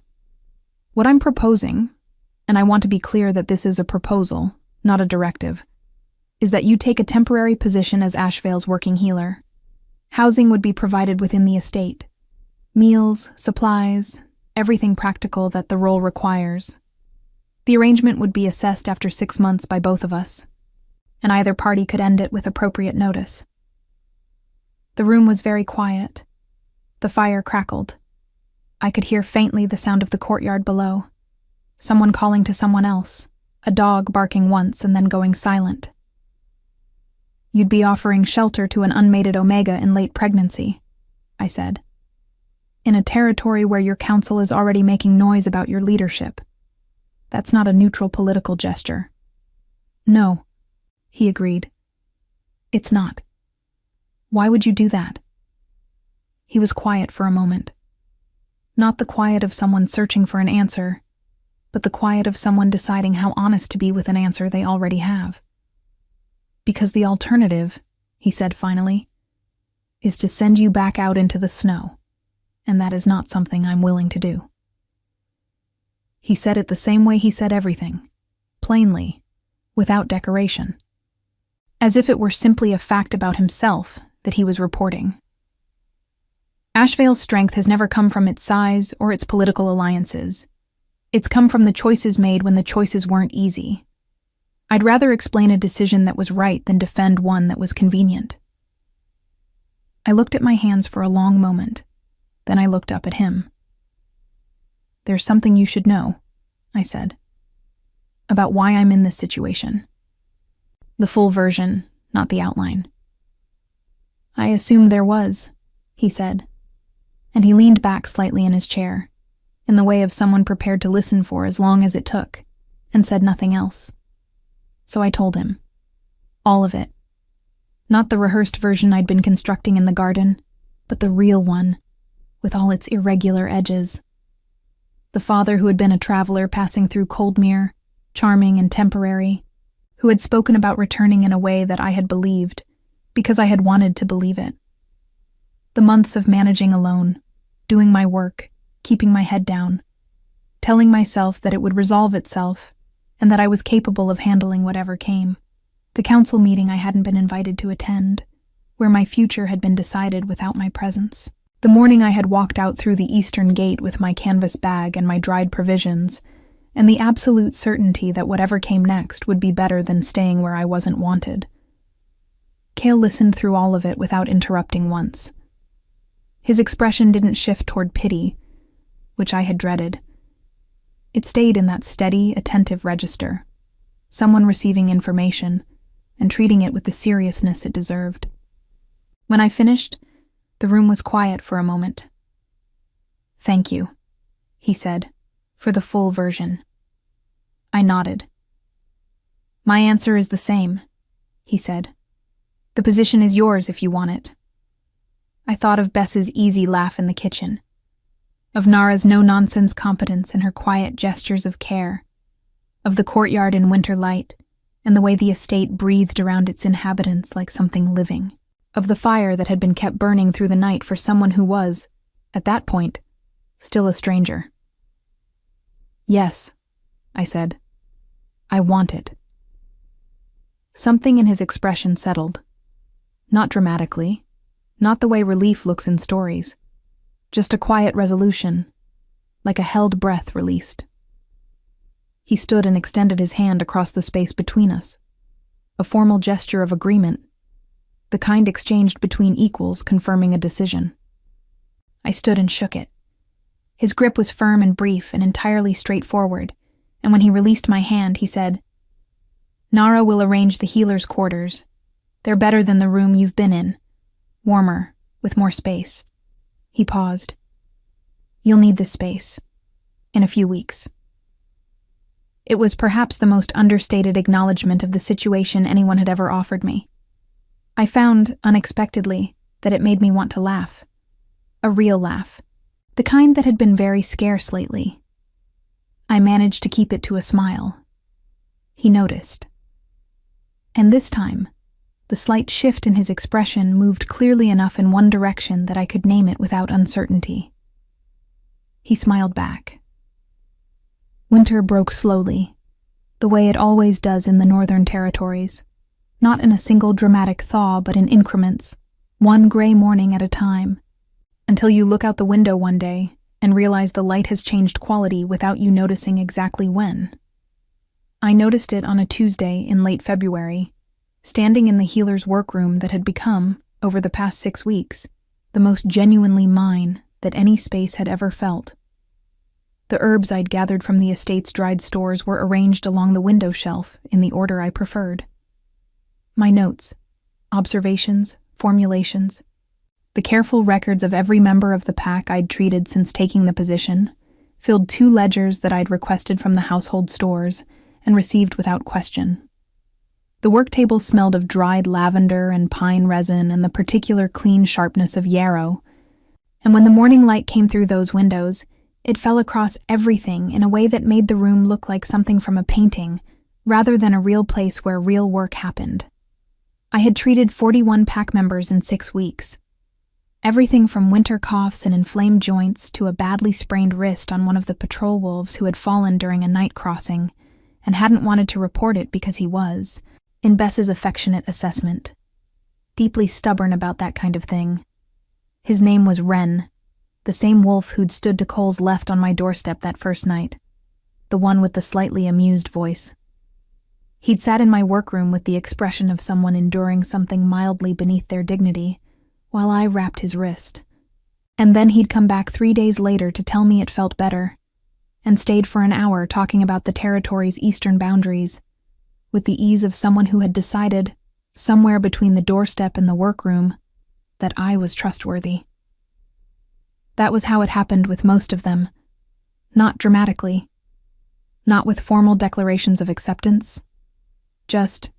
Speaker 1: What I'm proposing, and I want to be clear that this is a proposal, not a directive, is that you take a temporary position as Ashvale's working healer. Housing would be provided within the estate. Meals, supplies, everything practical that the role requires. The arrangement would be assessed after 6 months by both of us, and either party could end it with appropriate notice. The room was very quiet. The fire crackled. I could hear faintly the sound of the courtyard below. Someone calling to someone else, a dog barking once and then going silent. You'd be offering shelter to an unmated Omega in late pregnancy, I said. In a territory where your council is already making noise about your leadership. That's not a neutral political gesture. No, he agreed. It's not. Why would you do that? He was quiet for a moment. Not the quiet of someone searching for an answer, but the quiet of someone deciding how honest to be with an answer they already have. Because the alternative, he said finally, is to send you back out into the snow, and that is not something I'm willing to do. He said it the same way he said everything, plainly, without decoration, as if it were simply a fact about himself that he was reporting. Ashvale's strength has never come from its size or its political alliances. It's come from the choices made when the choices weren't easy. I'd rather explain a decision that was right than defend one that was convenient. I looked at my hands for a long moment. Then I looked up at him. There's something you should know, I said, about why I'm in this situation. The full version, not the outline. I assumed there was, he said, and he leaned back slightly in his chair, in the way of someone prepared to listen for as long as it took, and said nothing else. So I told him. All of it. Not the rehearsed version I'd been constructing in the garden, but the real one, with all its irregular edges. The father who had been a traveler passing through Coldmere, charming and temporary, who had spoken about returning in a way that I had believed, because I had wanted to believe it. The months of managing alone, doing my work, keeping my head down, telling myself that it would resolve itself, and that I was capable of handling whatever came. The council meeting I hadn't been invited to attend, where my future had been decided without my presence. The morning I had walked out through the eastern gate with my canvas bag and my dried provisions, and the absolute certainty that whatever came next would be better than staying where I wasn't wanted. Cale listened through all of it without interrupting once. His expression didn't shift toward pity, which I had dreaded. It stayed in that steady, attentive register, someone receiving information and treating it with the seriousness it deserved. When I finished, the room was quiet for a moment. Thank you, he said, for the full version. I nodded. My answer is the same, he said. The position is yours if you want it. I thought of Bess's easy laugh in the kitchen, of Nara's no-nonsense competence and her quiet gestures of care, of the courtyard in winter light and the way the estate breathed around its inhabitants like something living, of the fire that had been kept burning through the night for someone who was, at that point, still a stranger. Yes, I said. I want it. Something in his expression settled. Not dramatically, not the way relief looks in stories. Just a quiet resolution, like a held breath released. He stood and extended his hand across the space between us, a formal gesture of agreement, the kind exchanged between equals confirming a decision. I stood and shook it. His grip was firm and brief and entirely straightforward, and when he released my hand, he said, Nara will arrange the healer's quarters. They're better than the room you've been in, warmer, with more space. He paused. You'll need this space. In a few weeks. It was perhaps the most understated acknowledgement of the situation anyone had ever offered me. I found, unexpectedly, that it made me want to laugh. A real laugh. The kind that had been very scarce lately. I managed to keep it to a smile. He noticed. And this time, the slight shift in his expression moved clearly enough in one direction that I could name it without uncertainty. He smiled back. Winter broke slowly, the way it always does in the Northern Territories, not in a single dramatic thaw, but in increments, one gray morning at a time, until you look out the window one day and realize the light has changed quality without you noticing exactly when. I noticed it on a Tuesday in late February, standing in the healer's workroom that had become, over the past 6 weeks, the most genuinely mine that any space had ever felt. The herbs I'd gathered from the estate's dried stores were arranged along the window shelf in the order I preferred. My notes, observations, formulations, the careful records of every member of the pack I'd treated since taking the position, filled 2 ledgers that I'd requested from the household stores and received without question. The work table smelled of dried lavender and pine resin and the particular clean sharpness of yarrow, and when the morning light came through those windows, it fell across everything in a way that made the room look like something from a painting, rather than a real place where real work happened. I had treated 41 pack members in 6 weeks. Everything from winter coughs and inflamed joints to a badly sprained wrist on one of the patrol wolves who had fallen during a night crossing and hadn't wanted to report it because he was, in Bess's affectionate assessment, deeply stubborn about that kind of thing. His name was Wren, the same wolf who'd stood to Cole's left on my doorstep that first night, the one with the slightly amused voice. He'd sat in my workroom with the expression of someone enduring something mildly beneath their dignity, while I wrapped his wrist. And then he'd come back 3 days later to tell me it felt better, and stayed for an hour talking about the territory's eastern boundaries, with the ease of someone who had decided, somewhere between the doorstep and the workroom, that I was trustworthy. That was how it happened with most of them. Not dramatically. Not with formal declarations of acceptance. Just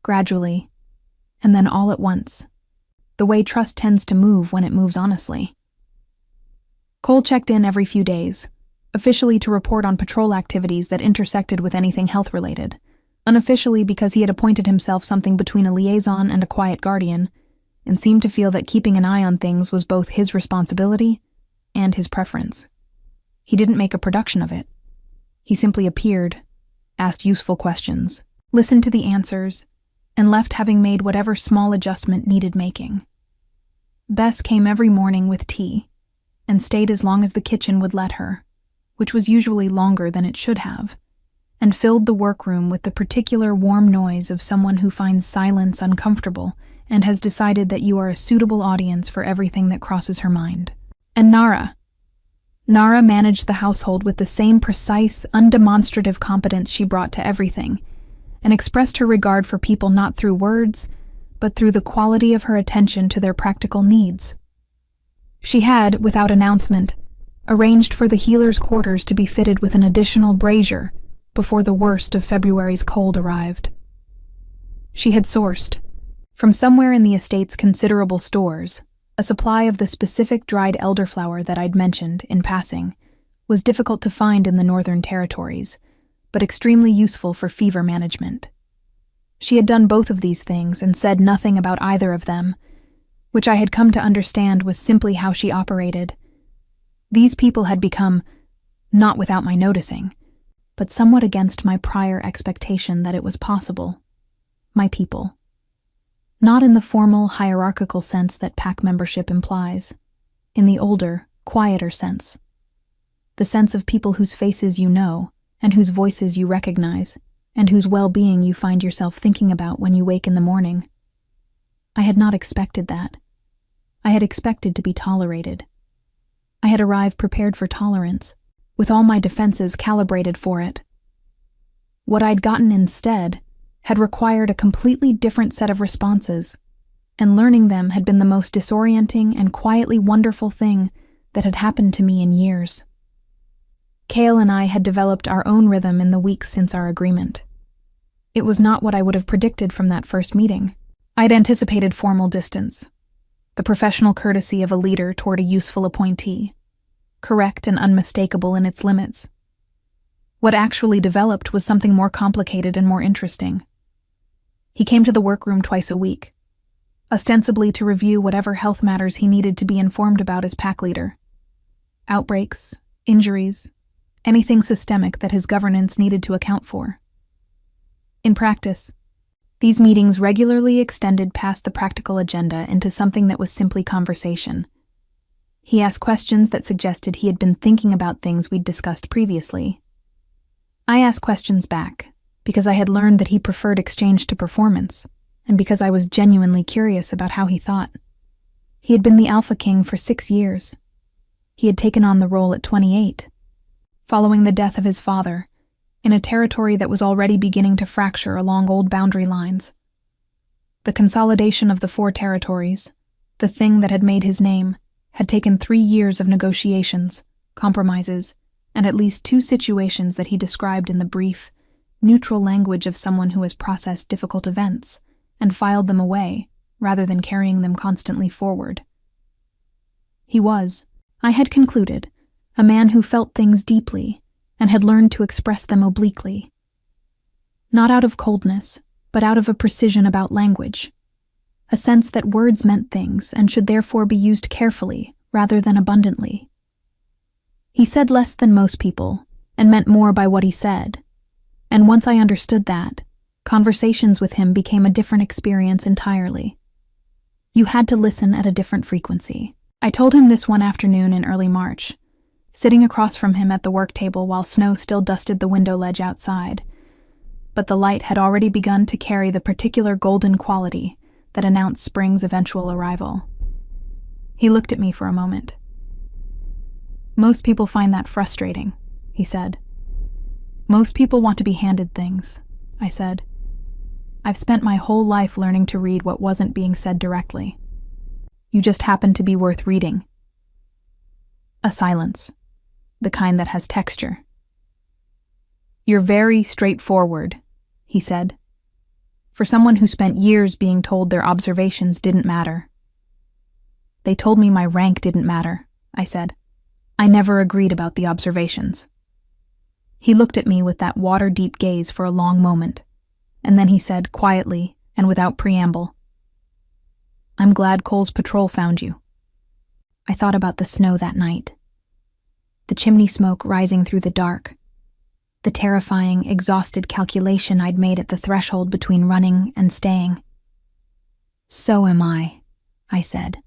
Speaker 1: gradually, and then all at once. The way trust tends to move when it moves honestly. Cole checked in every few days, officially to report on patrol activities that intersected with anything health-related, unofficially because he had appointed himself something between a liaison and a quiet guardian, and seemed to feel that keeping an eye on things was both his responsibility and his preference. He didn't make a production of it. He simply appeared, asked useful questions, listened to the answers, and left having made whatever small adjustment needed making. Bess came every morning with tea, and stayed as long as the kitchen would let her, which was usually longer than it should have, and filled the workroom with the particular warm noise of someone who finds silence uncomfortable and has decided that you are a suitable audience for everything that crosses her mind. And Nara managed the household with the same precise, undemonstrative competence she brought to everything, and expressed her regard for people not through words, but through the quality of her attention to their practical needs. She had, without announcement, arranged for the healer's quarters to be fitted with an additional brazier before the worst of February's cold arrived. She had sourced, from somewhere in the estate's considerable stores, a supply of the specific dried elderflower that I'd mentioned, in passing, was difficult to find in the Northern Territories, but extremely useful for fever management. She had done both of these things and said nothing about either of them, which I had come to understand was simply how she operated. These people had become, not without my noticing, but somewhat against my prior expectation that it was possible, my people. Not in the formal, hierarchical sense that pack membership implies, in the older, quieter sense. The sense of people whose faces you know, and whose voices you recognize, and whose well-being you find yourself thinking about when you wake in the morning. I had not expected that. I had expected to be tolerated. I had arrived prepared for tolerance, with all my defenses calibrated for it. What I'd gotten instead had required a completely different set of responses, and learning them had been the most disorienting and quietly wonderful thing that had happened to me in years. Cale and I had developed our own rhythm in the weeks since our agreement. It was not what I would have predicted from that first meeting. I'd anticipated formal distance. the professional courtesy of a leader toward a useful appointee, correct and unmistakable in its limits. What actually developed was something more complicated and more interesting. He came to the workroom twice a week, ostensibly to review whatever health matters he needed to be informed about as pack leader. Outbreaks, injuries, anything systemic that his governance needed to account for. In practice, these meetings regularly extended past the practical agenda into something that was simply conversation. He asked questions that suggested he had been thinking about things we'd discussed previously. I asked questions back, because I had learned that he preferred exchange to performance, and because I was genuinely curious about how he thought. He had been the Alpha King for 6 years. He had taken on the role at 28, following the death of his father, in a territory that was already beginning to fracture along old boundary lines. The consolidation of the 4 territories, the thing that had made his name, had taken 3 years of negotiations, compromises, and at least 2 situations that he described in the brief, neutral language of someone who has processed difficult events and filed them away, rather than carrying them constantly forward. He was, I had concluded, a man who felt things deeply and had learned to express them obliquely. Not out of coldness, but out of a precision about language, a sense that words meant things and should therefore be used carefully rather than abundantly. He said less than most people and meant more by what he said, and once I understood that, conversations with him became a different experience entirely. You had to listen at a different frequency. I told him this one afternoon in early March, sitting across from him at the work table while snow still dusted the window ledge outside, but the light had already begun to carry the particular golden quality that announced spring's eventual arrival. He looked at me for a moment. "Most people find that frustrating," he said. "Most people want to be handed things," I said. "I've spent my whole life learning to read what wasn't being said directly. You just happen to be worth reading." A silence, the kind that has texture. "You're very straightforward," he said. "For someone who spent years being told their observations didn't matter." "They told me my rank didn't matter," I said. "I never agreed about the observations." He looked at me with that water-deep gaze for a long moment, and then he said quietly and without preamble, "I'm glad Cole's patrol found you." I thought about the snow that night, the chimney smoke rising through the dark, the terrifying, exhausted calculation I'd made at the threshold between running and staying. "So am I," said.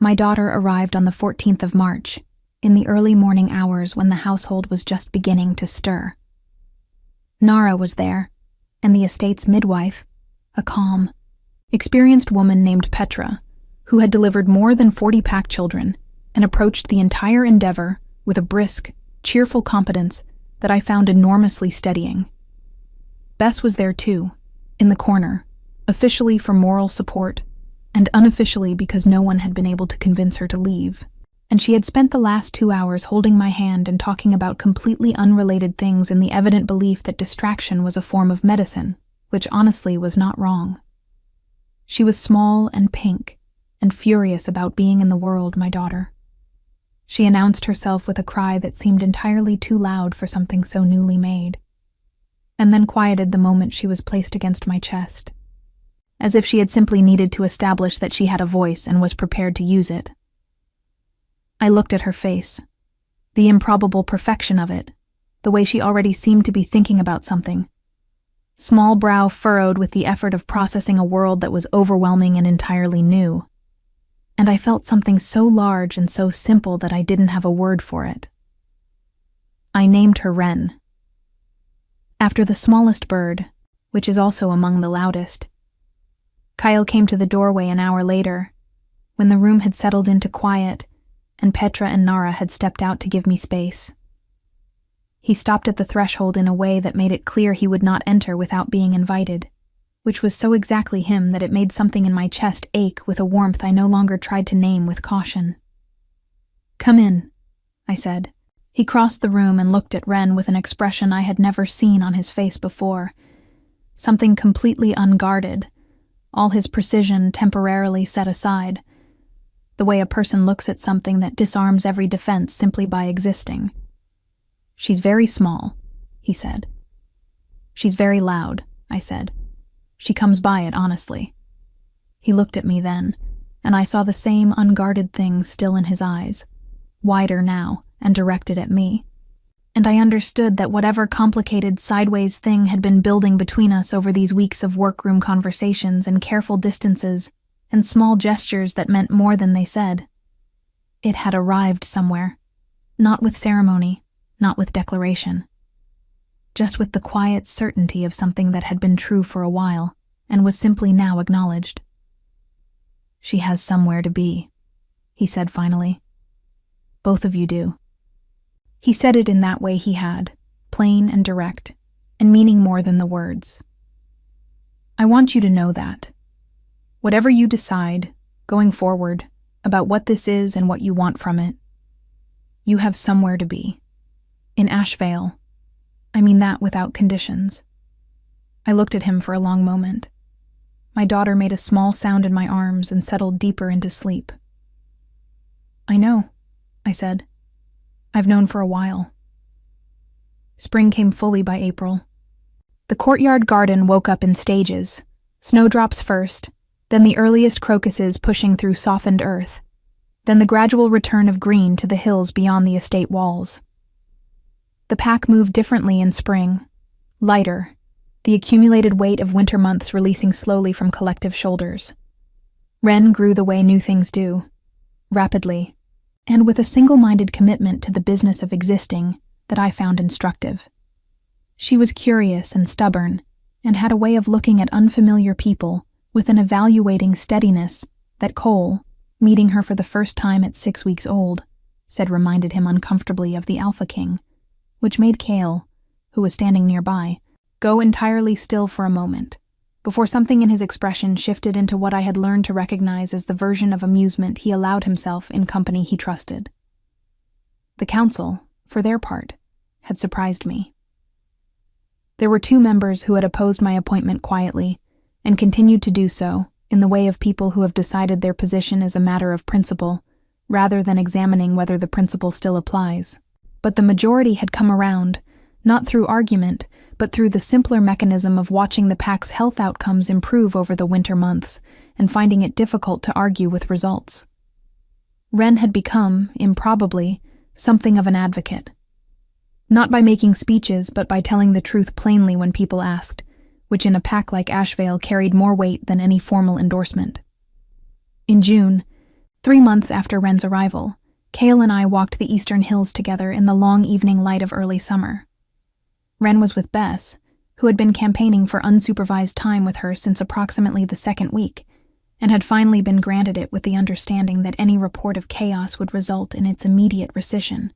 Speaker 1: My daughter arrived on the 14th of March, in the early morning hours when the household was just beginning to stir. Nara was there, and the estate's midwife, a calm, experienced woman named Petra, who had delivered more than 40 pack children and approached the entire endeavor with a brisk, cheerful competence that I found enormously steadying. Bess was there too, in the corner, officially for moral support, and unofficially because no one had been able to convince her to leave. And she had spent the last 2 hours holding my hand and talking about completely unrelated things in the evident belief that distraction was a form of medicine, which honestly was not wrong. She was small and pink, and furious about being in the world, my daughter. She announced herself with a cry that seemed entirely too loud for something so newly made, and then quieted the moment she was placed against my chest, as if she had simply needed to establish that she had a voice and was prepared to use it. I looked at her face, the improbable perfection of it, the way she already seemed to be thinking about something. Small brow furrowed with the effort of processing a world that was overwhelming and entirely new. And I felt something so large and so simple that I didn't have a word for it. I named her Wren. After the smallest bird, which is also among the loudest. Kyle came to the doorway an hour later, when the room had settled into quiet, and Petra and Nara had stepped out to give me space. He stopped at the threshold in a way that made it clear he would not enter without being invited, which was so exactly him that it made something in my chest ache with a warmth I no longer tried to name with caution. "Come in," I said. He crossed the room and looked at Wren with an expression I had never seen on his face before, something completely unguarded, all his precision temporarily set aside, the way a person looks at something that disarms every defense simply by existing. "She's very small," he said. "She's very loud," I said. "She comes by it honestly." He looked at me then, and I saw the same unguarded thing still in his eyes, wider now and directed at me. And I understood that whatever complicated sideways thing had been building between us over these weeks of workroom conversations and careful distances and small gestures that meant more than they said, it had arrived somewhere, not with ceremony, not with declaration, just with the quiet certainty of something that had been true for a while and was simply now acknowledged. "She has somewhere to be," he said finally. "Both of you do." He said it in that way he had, plain and direct, and meaning more than the words. "I want you to know that. Whatever you decide, going forward, about what this is and what you want from it, you have somewhere to be. In Ashvale. I mean that without conditions." I looked at him for a long moment. My daughter made a small sound in my arms and settled deeper into sleep. "I know," I said. "I've known for a while." Spring came fully by April. The courtyard garden woke up in stages, snowdrops first, then the earliest crocuses pushing through softened earth, then the gradual return of green to the hills beyond the estate walls. The pack moved differently in spring, lighter, the accumulated weight of winter months releasing slowly from collective shoulders. Wren grew the way new things do, rapidly, and with a single-minded commitment to the business of existing that I found instructive. She was curious and stubborn, and had a way of looking at unfamiliar people with an evaluating steadiness that Cole, meeting her for the first time at 6 weeks old, said reminded him uncomfortably of the AlphaKing, which made Cale, who was standing nearby, go entirely still for a moment, before something in his expression shifted into what I had learned to recognize as the version of amusement he allowed himself in company he trusted. The council, for their part, had surprised me. There were 2 members who had opposed my appointment quietly, and continued to do so, in the way of people who have decided their position is a matter of principle, rather than examining whether the principle still applies. But the majority had come around, not through argument, but through the simpler mechanism of watching the pack's health outcomes improve over the winter months and finding it difficult to argue with results. Wren had become, improbably, something of an advocate. Not by making speeches, but by telling the truth plainly when people asked, which in a pack like Ashvale carried more weight than any formal endorsement. In June, 3 months after Wren's arrival, Cale and I walked the eastern hills together in the long evening light of early summer. Wren was with Bess, who had been campaigning for unsupervised time with her since approximately the 2nd week, and had finally been granted it with the understanding that any report of chaos would result in its immediate rescission.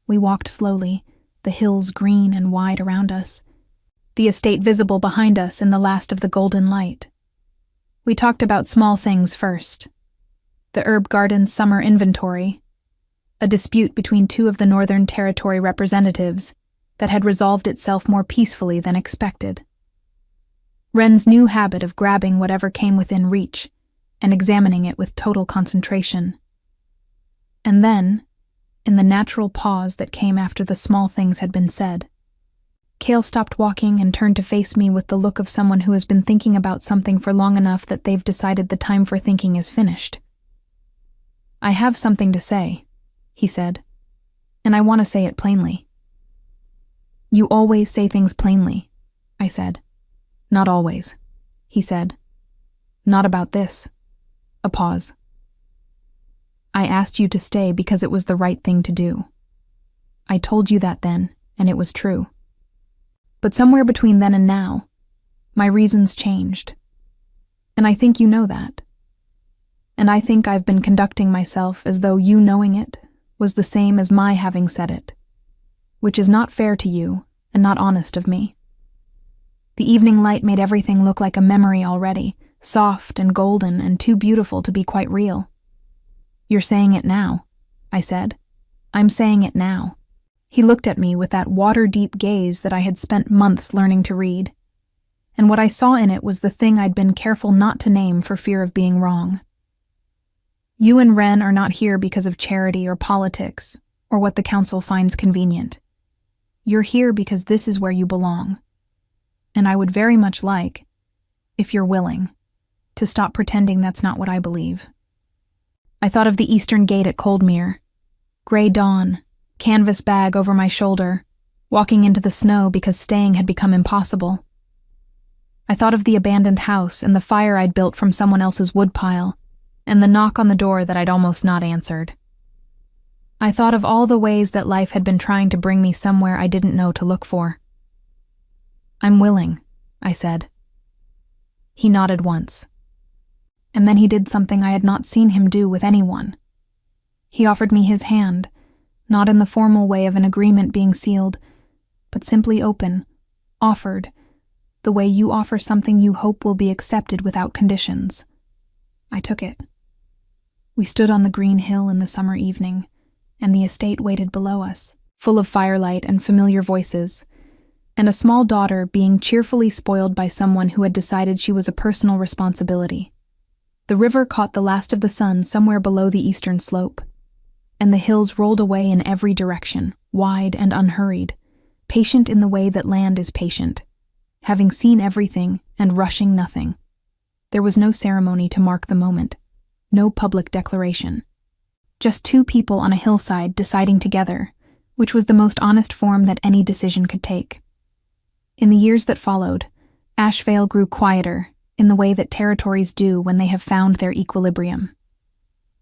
Speaker 1: We walked slowly, the hills green and wide around us, the estate visible behind us in the last of the golden light. We talked about small things first. The herb garden's summer inventory, a dispute between 2 of the Northern Territory representatives that had resolved itself more peacefully than expected. Wren's new habit of grabbing whatever came within reach and examining it with total concentration. And then, in the natural pause that came after the small things had been said, Cale stopped walking and turned to face me with the look of someone who has been thinking about something for long enough that they've decided the time for thinking is finished. "I have something to say," he said, "and I want to say it plainly." "You always say things plainly," I said. "Not always," he said. "Not about this." A pause. "I asked you to stay because it was the right thing to do. I told you that then, and it was true. But somewhere between then and now, my reasons changed. And I think you know that. And I think I've been conducting myself as though you knowing it was the same as my having said it, which is not fair to you and not honest of me. The evening light made everything look like a memory already, soft and golden and too beautiful to be quite real. "You're saying it now," I said. "I'm saying it now." He looked at me with that water-deep gaze that I had spent months learning to read, and what I saw in it was the thing I'd been careful not to name for fear of being wrong. You and Ren are not here because of charity or politics, or what the council finds convenient. You're here because this is where you belong. And I would very much like, if you're willing, to stop pretending that's not what I believe. I thought of the eastern gate at Coldmere. Gray dawn, canvas bag over my shoulder, walking into the snow because staying had become impossible. I thought of the abandoned house and the fire I'd built from someone else's woodpile, and the knock on the door that I'd almost not answered. I thought of all the ways that life had been trying to bring me somewhere I didn't know to look for. I'm willing, I said. He nodded once. And then he did something I had not seen him do with anyone. He offered me his hand, not in the formal way of an agreement being sealed, but simply open, offered, the way you offer something you hope will be accepted without conditions. I took it. We stood on the green hill in the summer evening, and the estate waited below us, full of firelight and familiar voices, and a small daughter being cheerfully spoiled by someone who had decided she was a personal responsibility. The river caught the last of the sun somewhere below the eastern slope, and the hills rolled away in every direction, wide and unhurried, patient in the way that land is patient, having seen everything and rushing nothing. There was no ceremony to mark the moment, no public declaration. Just two people on a hillside deciding together, which was the most honest form that any decision could take. In the years that followed, Ashvale grew quieter in the way that territories do when they have found their equilibrium.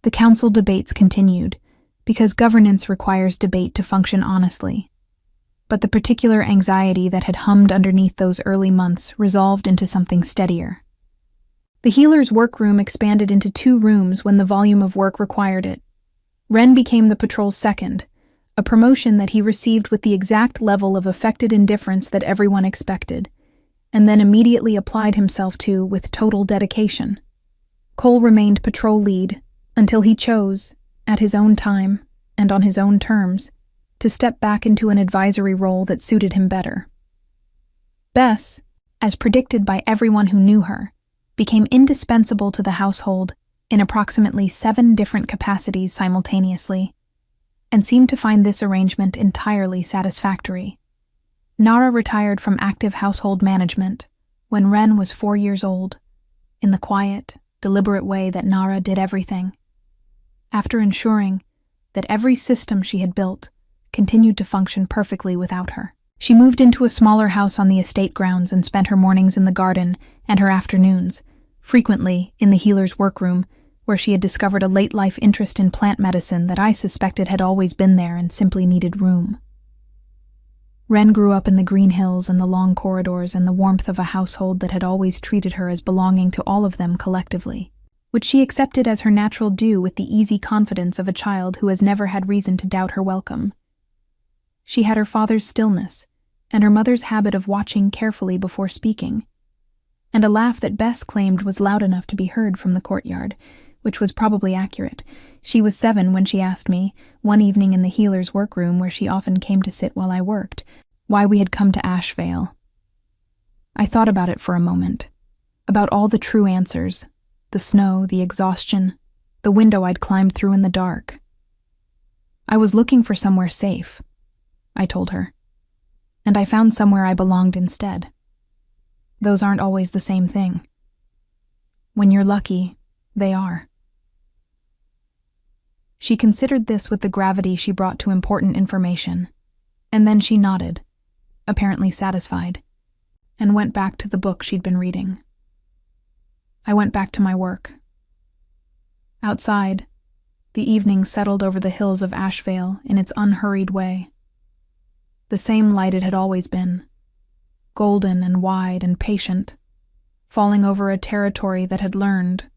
Speaker 1: The council debates continued, because governance requires debate to function honestly. But the particular anxiety that had hummed underneath those early months resolved into something steadier. The healer's workroom expanded into 2 rooms when the volume of work required it. Ren became the patrol's second, a promotion that he received with the exact level of affected indifference that everyone expected, and then immediately applied himself to with total dedication. Cole remained patrol lead until he chose, at his own time and on his own terms, to step back into an advisory role that suited him better. Bess, as predicted by everyone who knew her, became indispensable to the household in approximately 7 different capacities simultaneously, and seemed to find this arrangement entirely satisfactory. Nara retired from active household management when Ren was 4 years old, in the quiet, deliberate way that Nara did everything, after ensuring that every system she had built continued to function perfectly without her. She moved into a smaller house on the estate grounds and spent her mornings in the garden and her afternoons, frequently in the healer's workroom, where she had discovered a late-life interest in plant medicine that I suspected had always been there and simply needed room. Ren grew up in the green hills and the long corridors and the warmth of a household that had always treated her as belonging to all of them collectively, which she accepted as her natural due with the easy confidence of a child who has never had reason to doubt her welcome. She had her father's stillness and her mother's habit of watching carefully before speaking, and a laugh that Bess claimed was loud enough to be heard from the courtyard, which was probably accurate. She was 7 when she asked me, one evening in the healer's workroom where she often came to sit while I worked, why we had come to Ashvale. I thought about it for a moment, about all the true answers, the snow, the exhaustion, the window I'd climbed through in the dark. I was looking for somewhere safe, I told her, and I found somewhere I belonged instead. Those aren't always the same thing. When you're lucky, they are. She considered this with the gravity she brought to important information, and then she nodded, apparently satisfied, and went back to the book she'd been reading. I went back to my work. Outside, the evening settled over the hills of Ashvale in its unhurried way. The same light it had always been, golden and wide and patient, falling over a territory that had learned,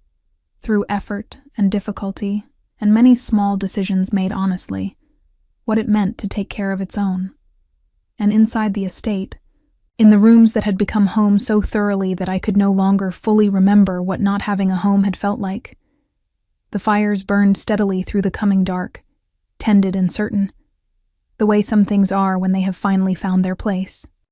Speaker 1: through effort and difficulty and many small decisions made honestly, what it meant to take care of its own. And inside the estate, in the rooms that had become home so thoroughly that I could no longer fully remember what not having a home had felt like, the fires burned steadily through the coming dark, tended and certain, the way some things are when they have finally found their place.